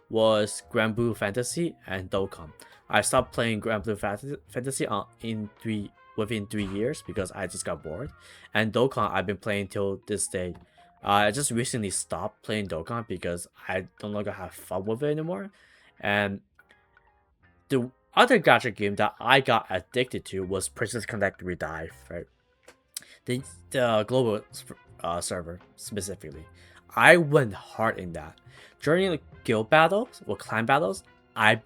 was Grand Blue Fantasy and Dokkan. I stopped playing Grand Blue Fantasy within 3 years because I just got bored. And Dokkan I've been playing till this day. I just recently stopped playing Dokkan because I no longer have fun with it anymore. And the other gacha game that I got addicted to was Princess Connect Redive, right? The global server specifically. I went hard in that. During the guild battles or clan battles, I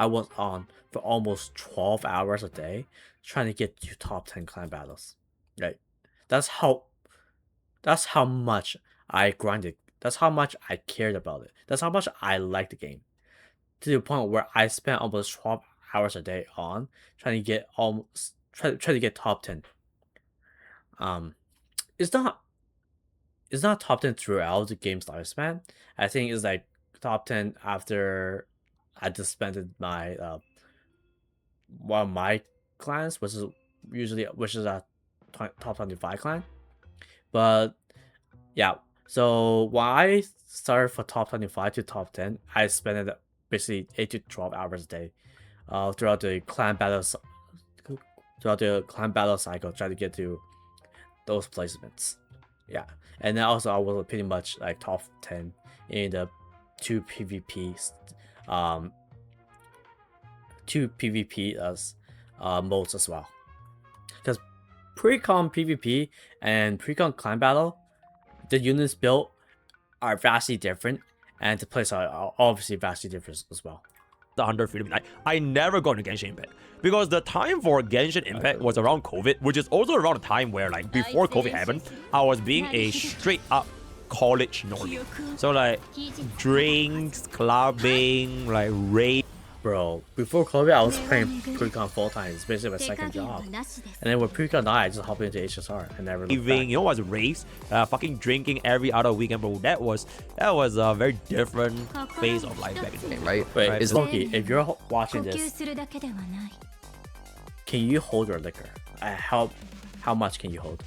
was on for almost 12 hours a day trying to get to top 10 clan battles. Right? That's how much I grinded. That's how much I cared about it. That's how much I liked the game. To the point where I spent almost 12 hours a day on trying to get top 10. It's not top 10 throughout the game's lifespan. I think it's like top 10 after I disbanded my one of my clans, which is a top 25 clan. But yeah, so when I started for top 25 to top 10, I spent basically 8 to 12 hours a day throughout the clan battle cycle, trying to get to those placements. Yeah, and then also I was pretty much like top 10 in the two PvP modes as well. Because pre-con PvP and pre-con clan battle, the units built are vastly different, and the plays are obviously vastly different as well. The 100 Freedom Night, I never got into Genshin Impact because the time for Genshin Impact was around COVID, which is also around the time where, like, before COVID happened, I was being a straight up college normie. So like drinks, clubbing, like raid. Bro, before COVID, I was playing pre-con full time. It's basically my second job. And then when pre-con died, I just hopped into HSR and never looked back. You know what's race? Fucking drinking every other weekend, bro. That was a very different phase of life back in the day, right? Wait, right? Is Loki, if you're watching this, can you hold your liquor? How much can you hold?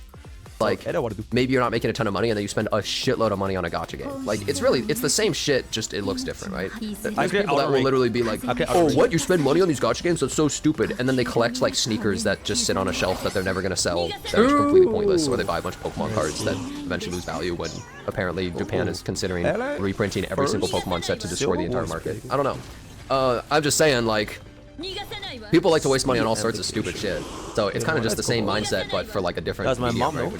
Like, maybe you're not making a ton of money and then you spend a shitload of money on a gacha game. Like, it's the same shit, just it looks different, right? There's people that will literally be like, oh, what, you spend money on these gacha games? That's so stupid. And then they collect, like, sneakers that just sit on a shelf that they're never going to sell. They're completely pointless. Or they buy a bunch of Pokemon cards that eventually lose value when apparently Japan is considering reprinting every single Pokemon set to destroy the entire market. I don't know. I'm just saying, like, people like to waste money on all sorts of stupid shit. So it's kind of just the same mindset, but for like a different. That's my mom, right?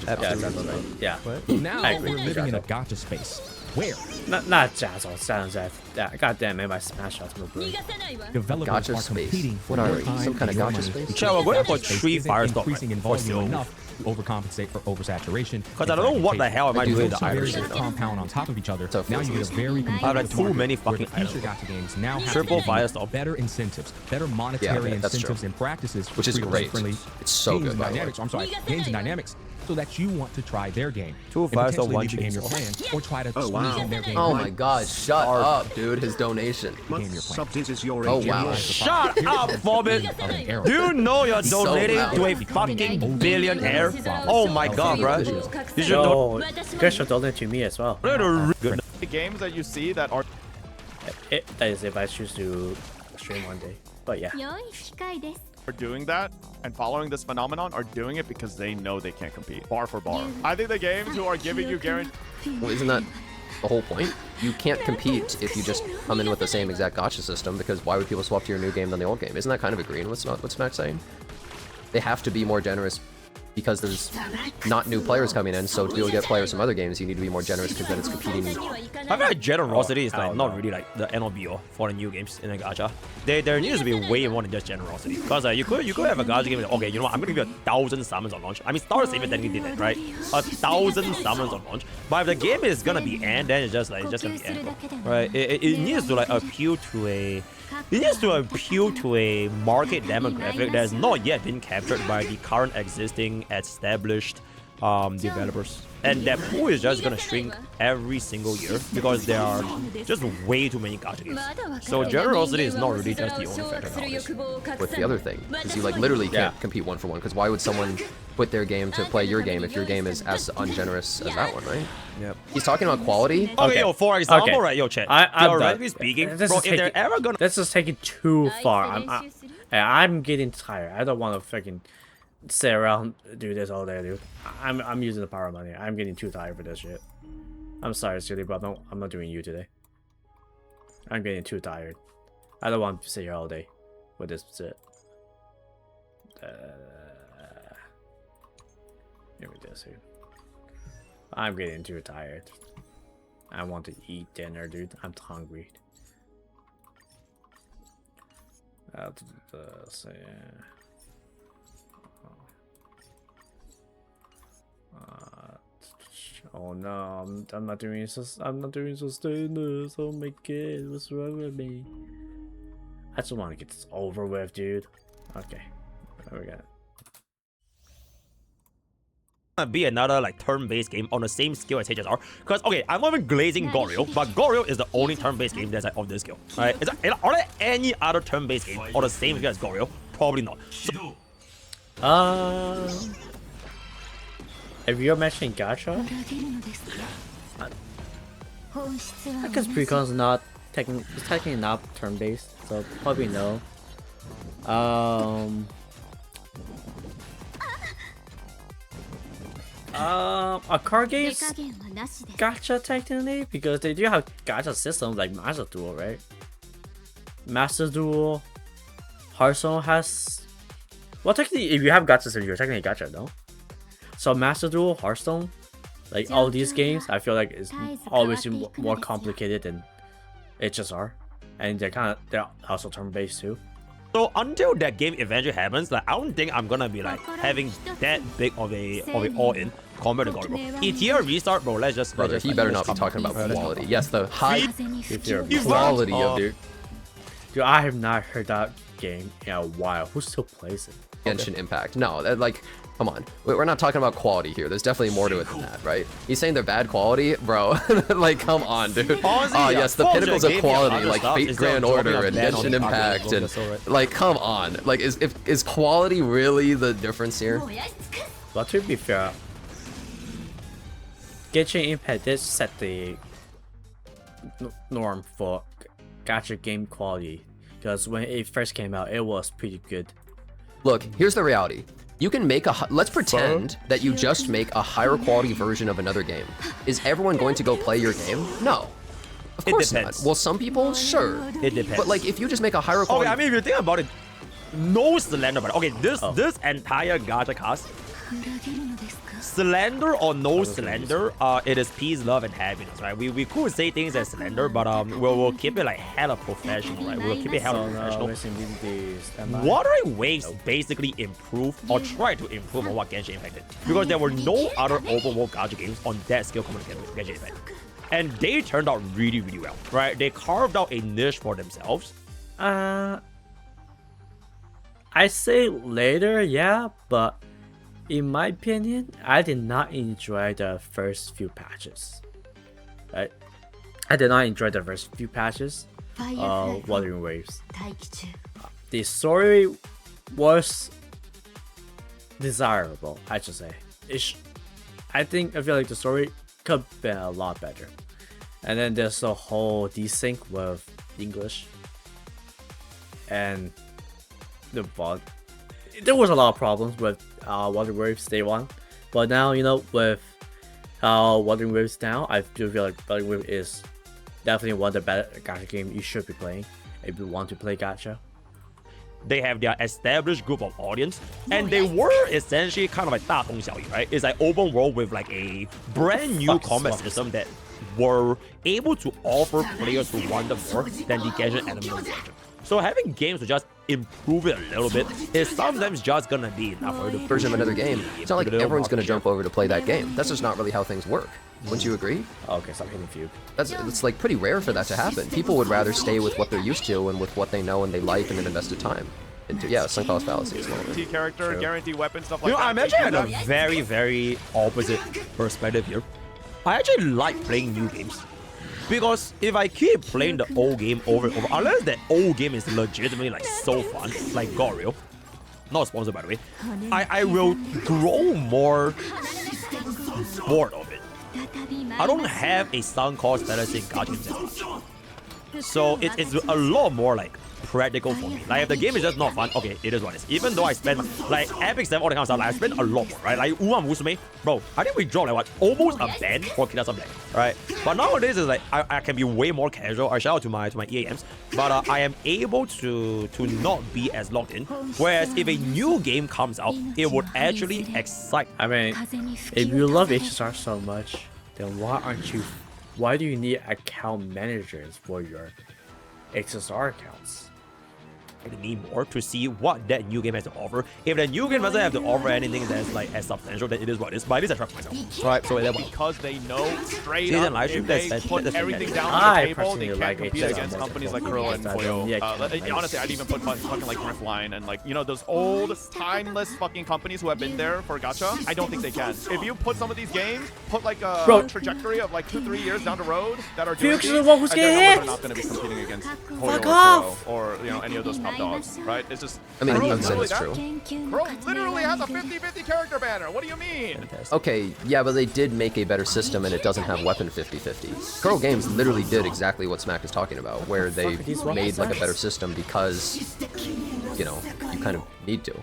Yeah. Now we're living in a gacha space. Where? Not jazz or sounds that. Goddamn, man, my smash shots were brutal. Developers Gacha are space. competing for What are more we? time Some kind of and more gacha money space? because Sure, we're going for gacha space 3 isn't Firestorm, increasing in right? volume enough to overcompensate for oversaturation. Because I don't know what the hell am I doing the Irish that compound on top of each other. So Now you get a very I have like too many fucking future gacha games now have Triple to be Firestorm. better incentives, better monetary that's incentives true. and practices, Which is great. It's so games good, and by the way. dynamics. I'm sorry, games and dynamics, so that you want to try their game. Two and Firestorm, potentially one leave the game chainsaw. your plan, or try to squeeze in their game. Oh my god, shut up, dude. His donation. Game your plan. Oh wow. Shut up, Forbin! Do you know you're so donating loud. to a fucking billionaire? Oh my god, bro. You should No, you guys should donate to me as well. donate. The games that you see that are That is if I choose to stream one day. But yeah. doing that and following this phenomenon are doing it because they know they can't compete bar for bar. I think the games who are giving you guarantee. Well, isn't that the whole point? You can't compete if you just come in with the same exact gacha system, because why would people swap to your new game than the old game? Isn't that kind of agreeing with what Smack's saying? They have to be more generous because there's not new players coming in, so to be able to get players from other games, you need to be more generous because then it's competing. I feel like generosity is like not really like the end all be all for the new games in a gacha. There needs to be way more than just generosity. Because you could have a gacha game like, okay, you know what, I'm gonna give you 1,000 summons on launch. I mean, Star Rail technically did that, right? 1,000 summons on launch. But if the game is gonna be end, then it's just gonna be end, right? It needs to like appeal to a market demographic that has not yet been captured by the current existing established developers. And that pool is just gonna shrink every single year because there are just way too many gacha games. So generosity is not really just the only factor nowadays. With the other thing, because you like literally can't compete one for one. Because why would someone put their game to play your game if your game is as ungenerous as that one, right? Yep. He's talking about quality. Okay, yo, for example, right, yo, chat. Theoretically speaking, bro, if they're ever gonna... This is taking too far. I'm getting tired. I don't want to fucking sit around do this all day, dude. I'm using the power of money. I'm getting too tired for this shit. I'm sorry, silly, but I'm not doing you today. I'm getting too tired. I don't want to sit here all day with this shit. Give me this here. I'm getting too tired. I want to eat dinner, dude. I'm hungry. Oh no, I'm not doing sustainers. Oh my god, what's wrong with me? I just want to get this over with, dude. Okay, there we go. Be another like turn-based game on the same scale as HSR, because okay, I'm not even glazing Goryo, but Goryo is the only turn-based game that's like of this scale. Right? Are there any other turn-based game on the same scale as Goryo? Probably not. So, if you're mentioning gacha, I guess Precon's not technically not turn-based, so probably no. A card game's gacha technically, because they do have gacha systems like Master Duel, right? Master Duel, Hearthstone has... Well, technically, if you have gacha system, you're technically gacha, no? So Master Duel, Hearthstone, like all these games, I feel like it's always more complicated than HSR, and they're also turn-based too. So until that game eventually happens, like I don't think I'm gonna be like having that big of a all-in compared to Goryo, bro. ETR restart, bro. Let's just. Brother, he better not be talking about quality. Yes, the high quality of dude. Dude, I have not heard that game in a while. Who still plays it? Genshin Impact. No, like, come on. We're not talking about quality here. There's definitely more to it than that, right? He's saying they're bad quality, bro. Like, come on, dude. Oh, yes, the pinnacles of quality, like Fate Grand Order and Genshin Impact, and like, come on. Like, is quality really the difference here? But to be fair, Genshin Impact did set the norm for gacha game quality, because when it first came out, it was pretty good. Look, here's the reality. You can make let's pretend that you just make a higher quality version of another game. Is everyone going to go play your game? No. Of course not. Well, some people, sure. It depends. But like, if you just make a higher quality... Okay, I mean, if you think about it, no Slender, but okay, this entire gacha cast, Slender or no Slender, it is peace, love, and happiness, right? We could say things as Slender, but we'll keep it like hella professional, right? We'll keep it hella professional. Wuthering Waves basically improved or tried to improve on what Genshin Impact did, because there were no other open world gacha games on that scale compared to Genshin Impact, and they turned out really, really well, right? They carved out a niche for themselves. I say later, yeah, but in my opinion, I did not enjoy the first few patches. Right? I did not enjoy the first few patches of Wuthering Waves. The story was desirable, I should say. I feel like the story could have been a lot better. And then there's the whole desync with English. And there was a lot of problems with Wuthering Waves Day 1, but now, you know, with Wuthering Waves now, I do feel like Wuthering Waves is definitely one of the better gacha games you should be playing if you want to play gacha. they have their established group of audience, and they were essentially kind of like 大同小异, right? It's like open world with like a brand new combat system that were able to offer players who want them more than the gadget element of the game. So having games to just improve it a little bit is sometimes just gonna be enough for the version of another game. It's not like everyone's gonna jump over to play that game. That's just not really how things work. Wouldn't you agree? Okay, stop hitting Fugue. It's like pretty rare for that to happen. People would rather stay with what they're used to and with what they know and they like and then invested time into. Yeah, sunk cost fallacy as well. Guarantee character, guarantee weapon, stuff like that. I'm actually at a very, very opposite perspective here. I actually like playing new games. Because if I keep playing the old game over and over, unless that old game is legitimately like so fun, like God Rail, not sponsored by the way, I will grow more bored of it. I don't have a sunk cost fallacy in gacha games as much. So it's a lot more like practical for me. Like if the game is just not fun, okay, it is what it is. Even though I spend like Epic 7, all the kind of stuff, like I spend a lot more, right? Like Musume, bro, I think we dropped like what, almost a band for Kidasa Black, right? But nowadays it's like I can be way more casual. I shout out to my EAMs, but I am able to not be as locked in. Whereas if a new game comes out, it would actually excite. I mean, if you love HSR so much, then why do you need account managers for your HSR accounts? I need more to see what that new game has to offer. If the new game doesn't have to offer anything that's like as substantial, then it is what it is. But at least I trust myself. Right, so that because they know straight up if they put everything down on the table, they can't compete against companies like Kuro and Koyo. Honestly, I'd even put fucking like Driftline and like, you know, those old, timeless fucking companies who have been there for gacha. I don't think they can. If you put some of these games, put like a trajectory of like 2-3 years down the road that are doing they're not going to be competing against Koyo or you know, any of those top dogs, right? It's just. I mean, you said it's true. Kuro literally has a 50-50 character banner. What do you mean? Okay, yeah, but they did make a better system, and it doesn't have weapon 50-50. Kuro Games literally did exactly what Smack is talking about, where they made like a better system because, you know, you kind of need to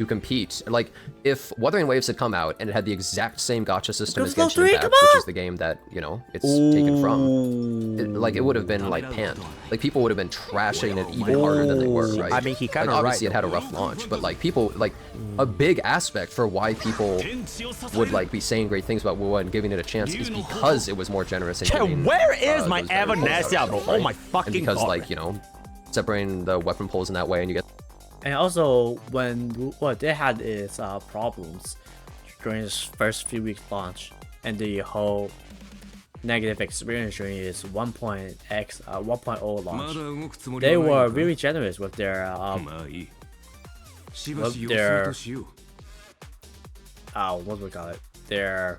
compete. And like, if Wuthering Waves had come out and it had the exact same gacha system as Genshin Impact, which is the game that, you know, it's taken from, it would have been like panned. Like, people would have been trashing it even harder than they were, right? I mean, he kind of obviously it had a rough launch, but like people, like a big aspect for why people would like be saying great things about WoW and giving it a chance is because it was more generous. And where is my Evanescence, bro? Oh my fucking because God, like, you know, separating the weapon pools in that way, and you get. And also, when what they had is problems during its first few weeks launch, and the whole negative experience during its 1.0 launch, they were really generous with their what do we call it? Their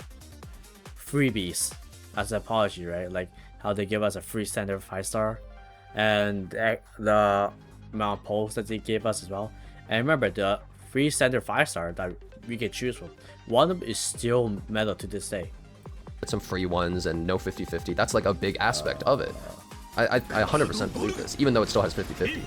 freebies as an apology, right? Like how they give us a free standard 5-star, and the amount of polls that they gave us as well. And remember, the free standard 5-star that we can choose from, one of them is still meta to this day. Some free ones and no 50-50. That's like a big aspect of it. I 100% believe this, even though it still has 50-50.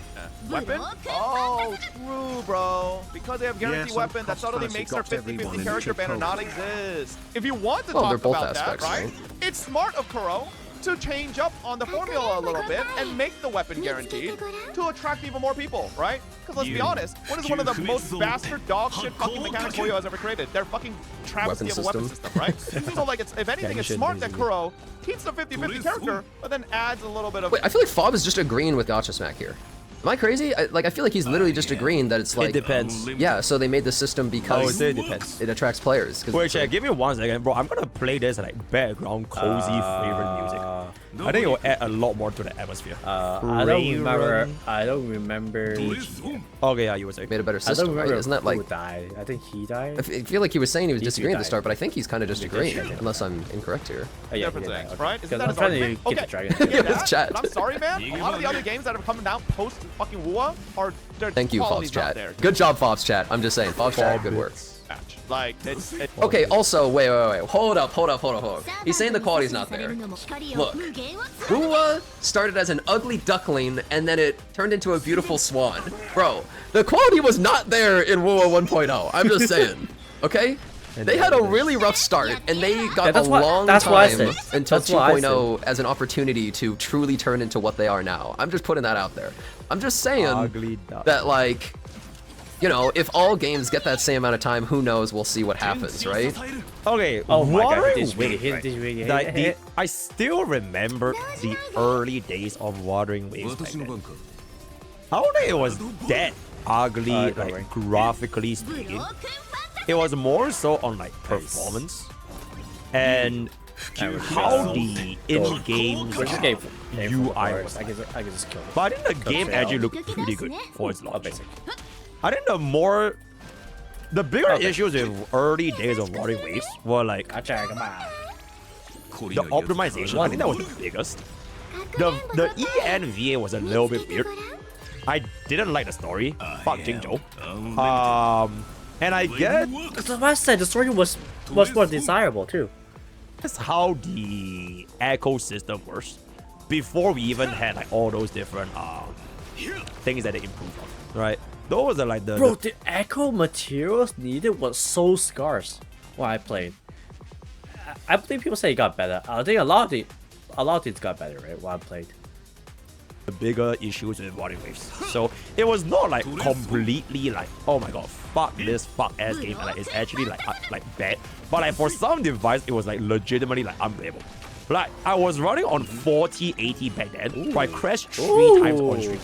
Weapon? Oh, true, bro. Because they have guaranteed weapon, that suddenly makes their 50-50 character banner not exist. If you want to talk about that, right? It's smart of Kuro to change up on the formula a little bit and make the weapon guaranteed to attract even more people, right? Because let's be honest, what is one of the most bastard dog shit fucking mechanics Koyo has ever created? Their fucking travesty of a weapon system, right? So like, if anything, it's smart that Kuro keeps the 50-50 character, but then adds a little bit of. Wait, I feel like Fob is just agreeing with Gacha Smack here. Am I crazy? I feel like he's literally just agreeing that it's like. It depends. Yeah, so they made the system because it depends. It attracts players. Wait, Chad, give me 1 second, bro. I'm gonna play this like background cozy favorite music. I think it will add a lot more to the atmosphere. I don't remember. Okay, yeah, you were saying. Made a better system, right? Isn't that like? Who died? I think he died. I feel like he was saying he was disagreeing at the start, but I think he's kind of just agreeing, unless I'm incorrect here. Yeah, right? Isn't that I'm trying to get the dragon. Chat. I'm sorry, man. A lot of the other games that have come out post fucking WoA are their Thank you, Fobs quality's not Chat. there. Good job, Fobs Chat. I'm just saying, Fobs Chat, good work. Like, it's Okay, also, wait. Hold up. He's saying the quality's not there. Look, WoA started as an ugly duckling, and then it turned into a beautiful swan. Bro, the quality was not there in WoA 1.0. I'm just saying, okay? They had a really rough start, and they got a long time until 2.0 as an opportunity to truly turn into what they are now. I'm just putting that out there. I'm just saying that, like, you know, if all games get that same amount of time, who knows? We'll see what happens, right? Okay, oh my god, I still remember the early days of Wuthering Waves back then. I don't think it was that ugly, like graphically speaking. It was more so on like performance and how the in-game UI was. I can just kill it. But I think the game actually looked pretty good for its launch. Basic. I think the bigger issues in early days of Wuthering Waves were like the optimization. I think that was the biggest. The ENVA was a little bit weird. I didn't like the story. Fuck Jingzhou. And I get the story was more desirable too. That's how the ecosystem works. Before we even had like all those different things that they improved on, right? Those are like the echo materials needed was so scarce when I played. I believe people say it got better. I think a lot of things got better, right? When I played. The bigger issues with Wuthering Waves. So it was not like completely like, oh my god, fuck this fuck ass game. Like it's actually like bad. But like for some device, it was like legitimately like unplayable. Like I was running on 4080 back then, but I crashed 3 times on stream.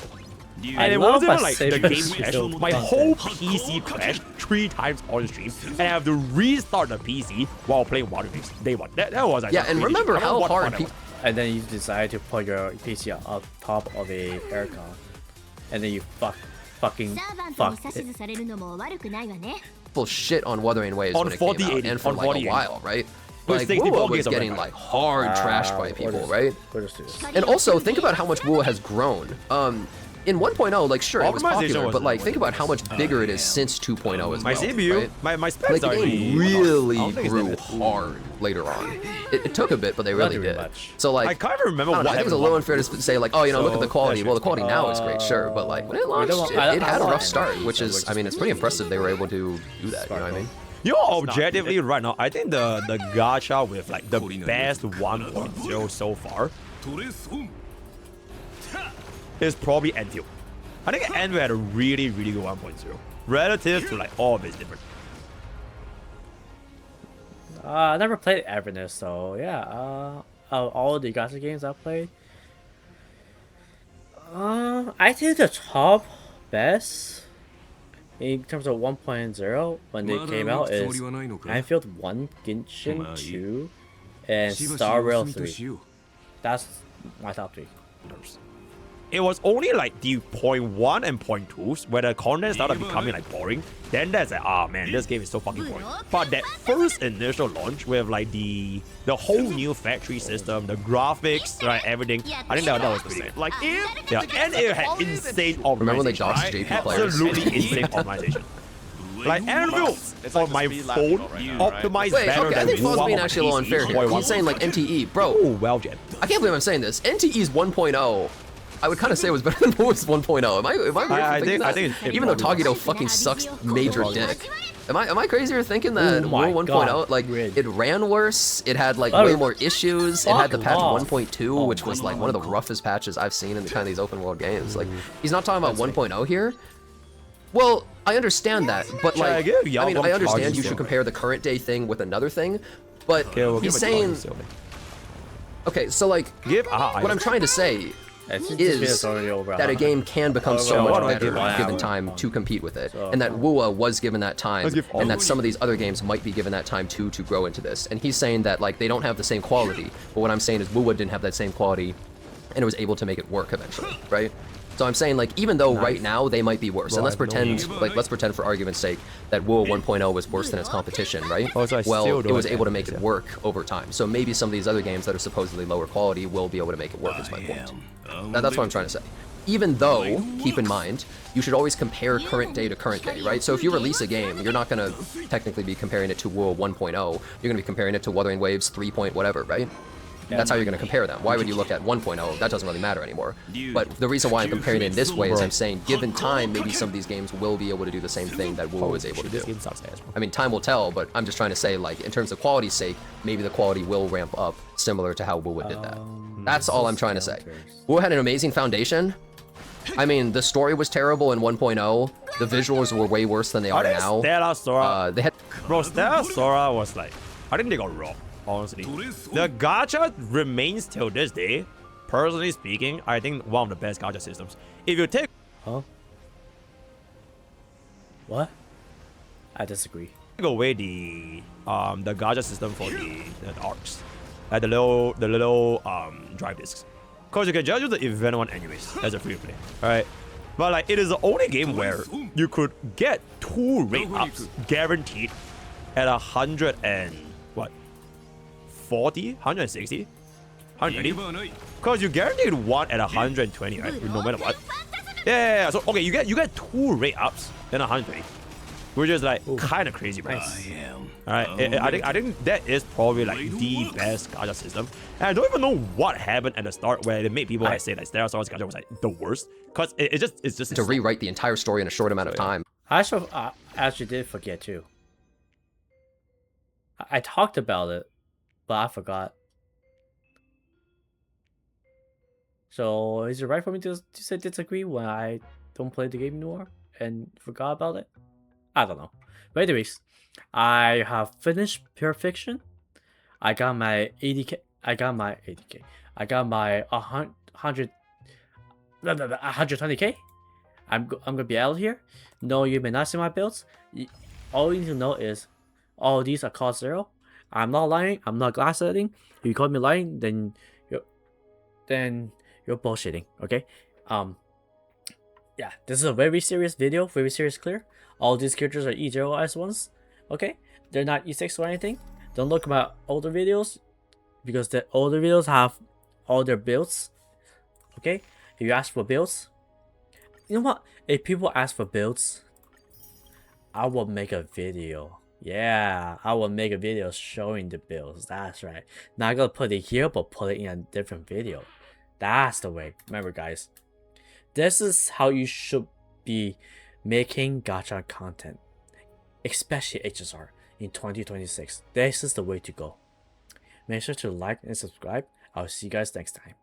And it wasn't like the game crashed. My whole PC crashed 3 times on stream, and I have to restart the PC while playing Wuthering Waves. Day one. That was like and remember how hard. And then you decide to put your PC on top of a aircon, and then you fucking fuck it. People shit on Wuthering Waves on when it came out, and for like a while, right? Like WoW was getting like hard trashed by people, right? And also think about how much WoW has grown. In 1.0, like sure, it was popular, but like think about how much bigger it is since 2.0 as well. My CPU, right? my specs like, the game really grew hard later on. It took a bit, but they really did. So like, I can't remember what I think it was a little unfair to say like, oh, you know, look at the quality. Well, the quality now is great, sure, but like when it launched, it had a rough start, which is, I mean, it's pretty impressive they were able to do that. You know what I mean? You're objectively right now. I think the gacha with like the best 1.0 so far is probably NTO. I think NTO had a really good 1.0 relative to like all of its different. I never played Avernus, so yeah. All the gacha games I played, I think the top best in terms of 1.0 when they came out is Anfield 1, Genshin 2, and Star Rail 3. That's my top 3. It was only like the 0.1 and 0.2s where the content started becoming like boring. Then that's like, ah man, this game is so fucking boring. But that first initial launch with like the whole new factory system, the graphics, right, everything, I think that was pretty good. Like, and it had insane optimization. Remember when they doxed JP players? Absolutely insane optimization. Like Anvil on my phone optimized better than I think Foz being actually a little unfair here. He's saying like NTE, bro. Oh well, Jen. I can't believe I'm saying this. NTE's 1.0. I would kind of say it was better than WoW's 1.0. Am I weird for thinking that? Even though Togito fucking sucks major dick. Am I crazy for thinking that WoW 1.0, like, it ran worse, it had like way more issues, it had the patch 1.2, which was like one of the roughest patches I've seen in the kind of these open world games. Like, he's not talking about 1.0 here. Well, I understand that, but like, I mean, I understand you should compare the current day thing with another thing, but he's saying, okay, so like, what I'm trying to say is that a game can become so much better given time to compete with it, and that WoA was given that time, and that some of these other games might be given that time too to grow into this. And he's saying that like they don't have the same quality, but what I'm saying is WoA didn't have that same quality, and it was able to make it work eventually, right? So I'm saying like even though right now they might be worse, and let's pretend for argument's sake that WoA 1.0 was worse than its competition, right? Well, it was able to make it work over time. So maybe some of these other games that are supposedly lower quality will be able to make it work. Is my point. That's what I'm trying to say. Even though, keep in mind, you should always compare current day to current day, right? So if you release a game, you're not going to technically be comparing it to WoA 1.0. You're going to be comparing it to Wuthering Waves 3. Whatever, right? That's how you're going to compare them. Why would you look at 1.0? That doesn't really matter anymore. But the reason why I'm comparing it in this way is I'm saying, given time, maybe some of these games will be able to do the same thing that WoW was able to do. I mean, time will tell, but I'm just trying to say, like, in terms of quality's sake, maybe the quality will ramp up similar to how WoW did that. That's all I'm trying to say. WoW had an amazing foundation. I mean, the story was terrible in 1.0. The visuals were way worse than they are now. Stella Sora. They had... Bro, Stella Sora was like, I think they got robbed, honestly. The gacha remains till this day. Personally speaking, I think one of the best gacha systems. If you take... Huh? What? I disagree. Take away the gacha system for the arcs. Like the little drive discs. Because you can just use the event one anyways as a free play. Alright? But like, it is the only game where you could get 2 rate ups guaranteed at 100 and what? 40? 160? 120? Because you guaranteed 1 at 120, right? No matter what. Yeah. So okay, you get 2 rate ups and 120. Which is like kind of crazy, bro. Alright, I think that is probably like the best gacha system. And I don't even know what happened at the start where it made people like say that Star Rail gacha was like the worst. Cause it's just to rewrite the entire story in a short amount of time. I actually did forget too. I talked about it, but I forgot. So is it right for me to say disagree when I don't play the game anymore and forgot about it? I don't know. But anyways, I have finished Pure Fiction. I got my 80k. I got my 120k. I'm gonna be out here. No, you may not see my builds. All you need to know is all these are cost 0. I'm not lying. I'm not gaslighting. If you call me lying, then you're bullshitting. Okay. Yeah, this is a very serious video. Very serious, clear. All these characters are E0 S1s. Okay, they're not E6 or anything. Don't look at my older videos because the older videos have all their builds. Okay, if you ask for builds, you know what? If people ask for builds, I will make a video. Yeah, I will make a video showing the builds. That's right. Not gonna put it here, but put it in a different video. That's the way. Remember, guys, this is how you should be making gacha content, especially HSR in 2026. This is the way to go. Make sure to like and subscribe. I'll see you guys next time.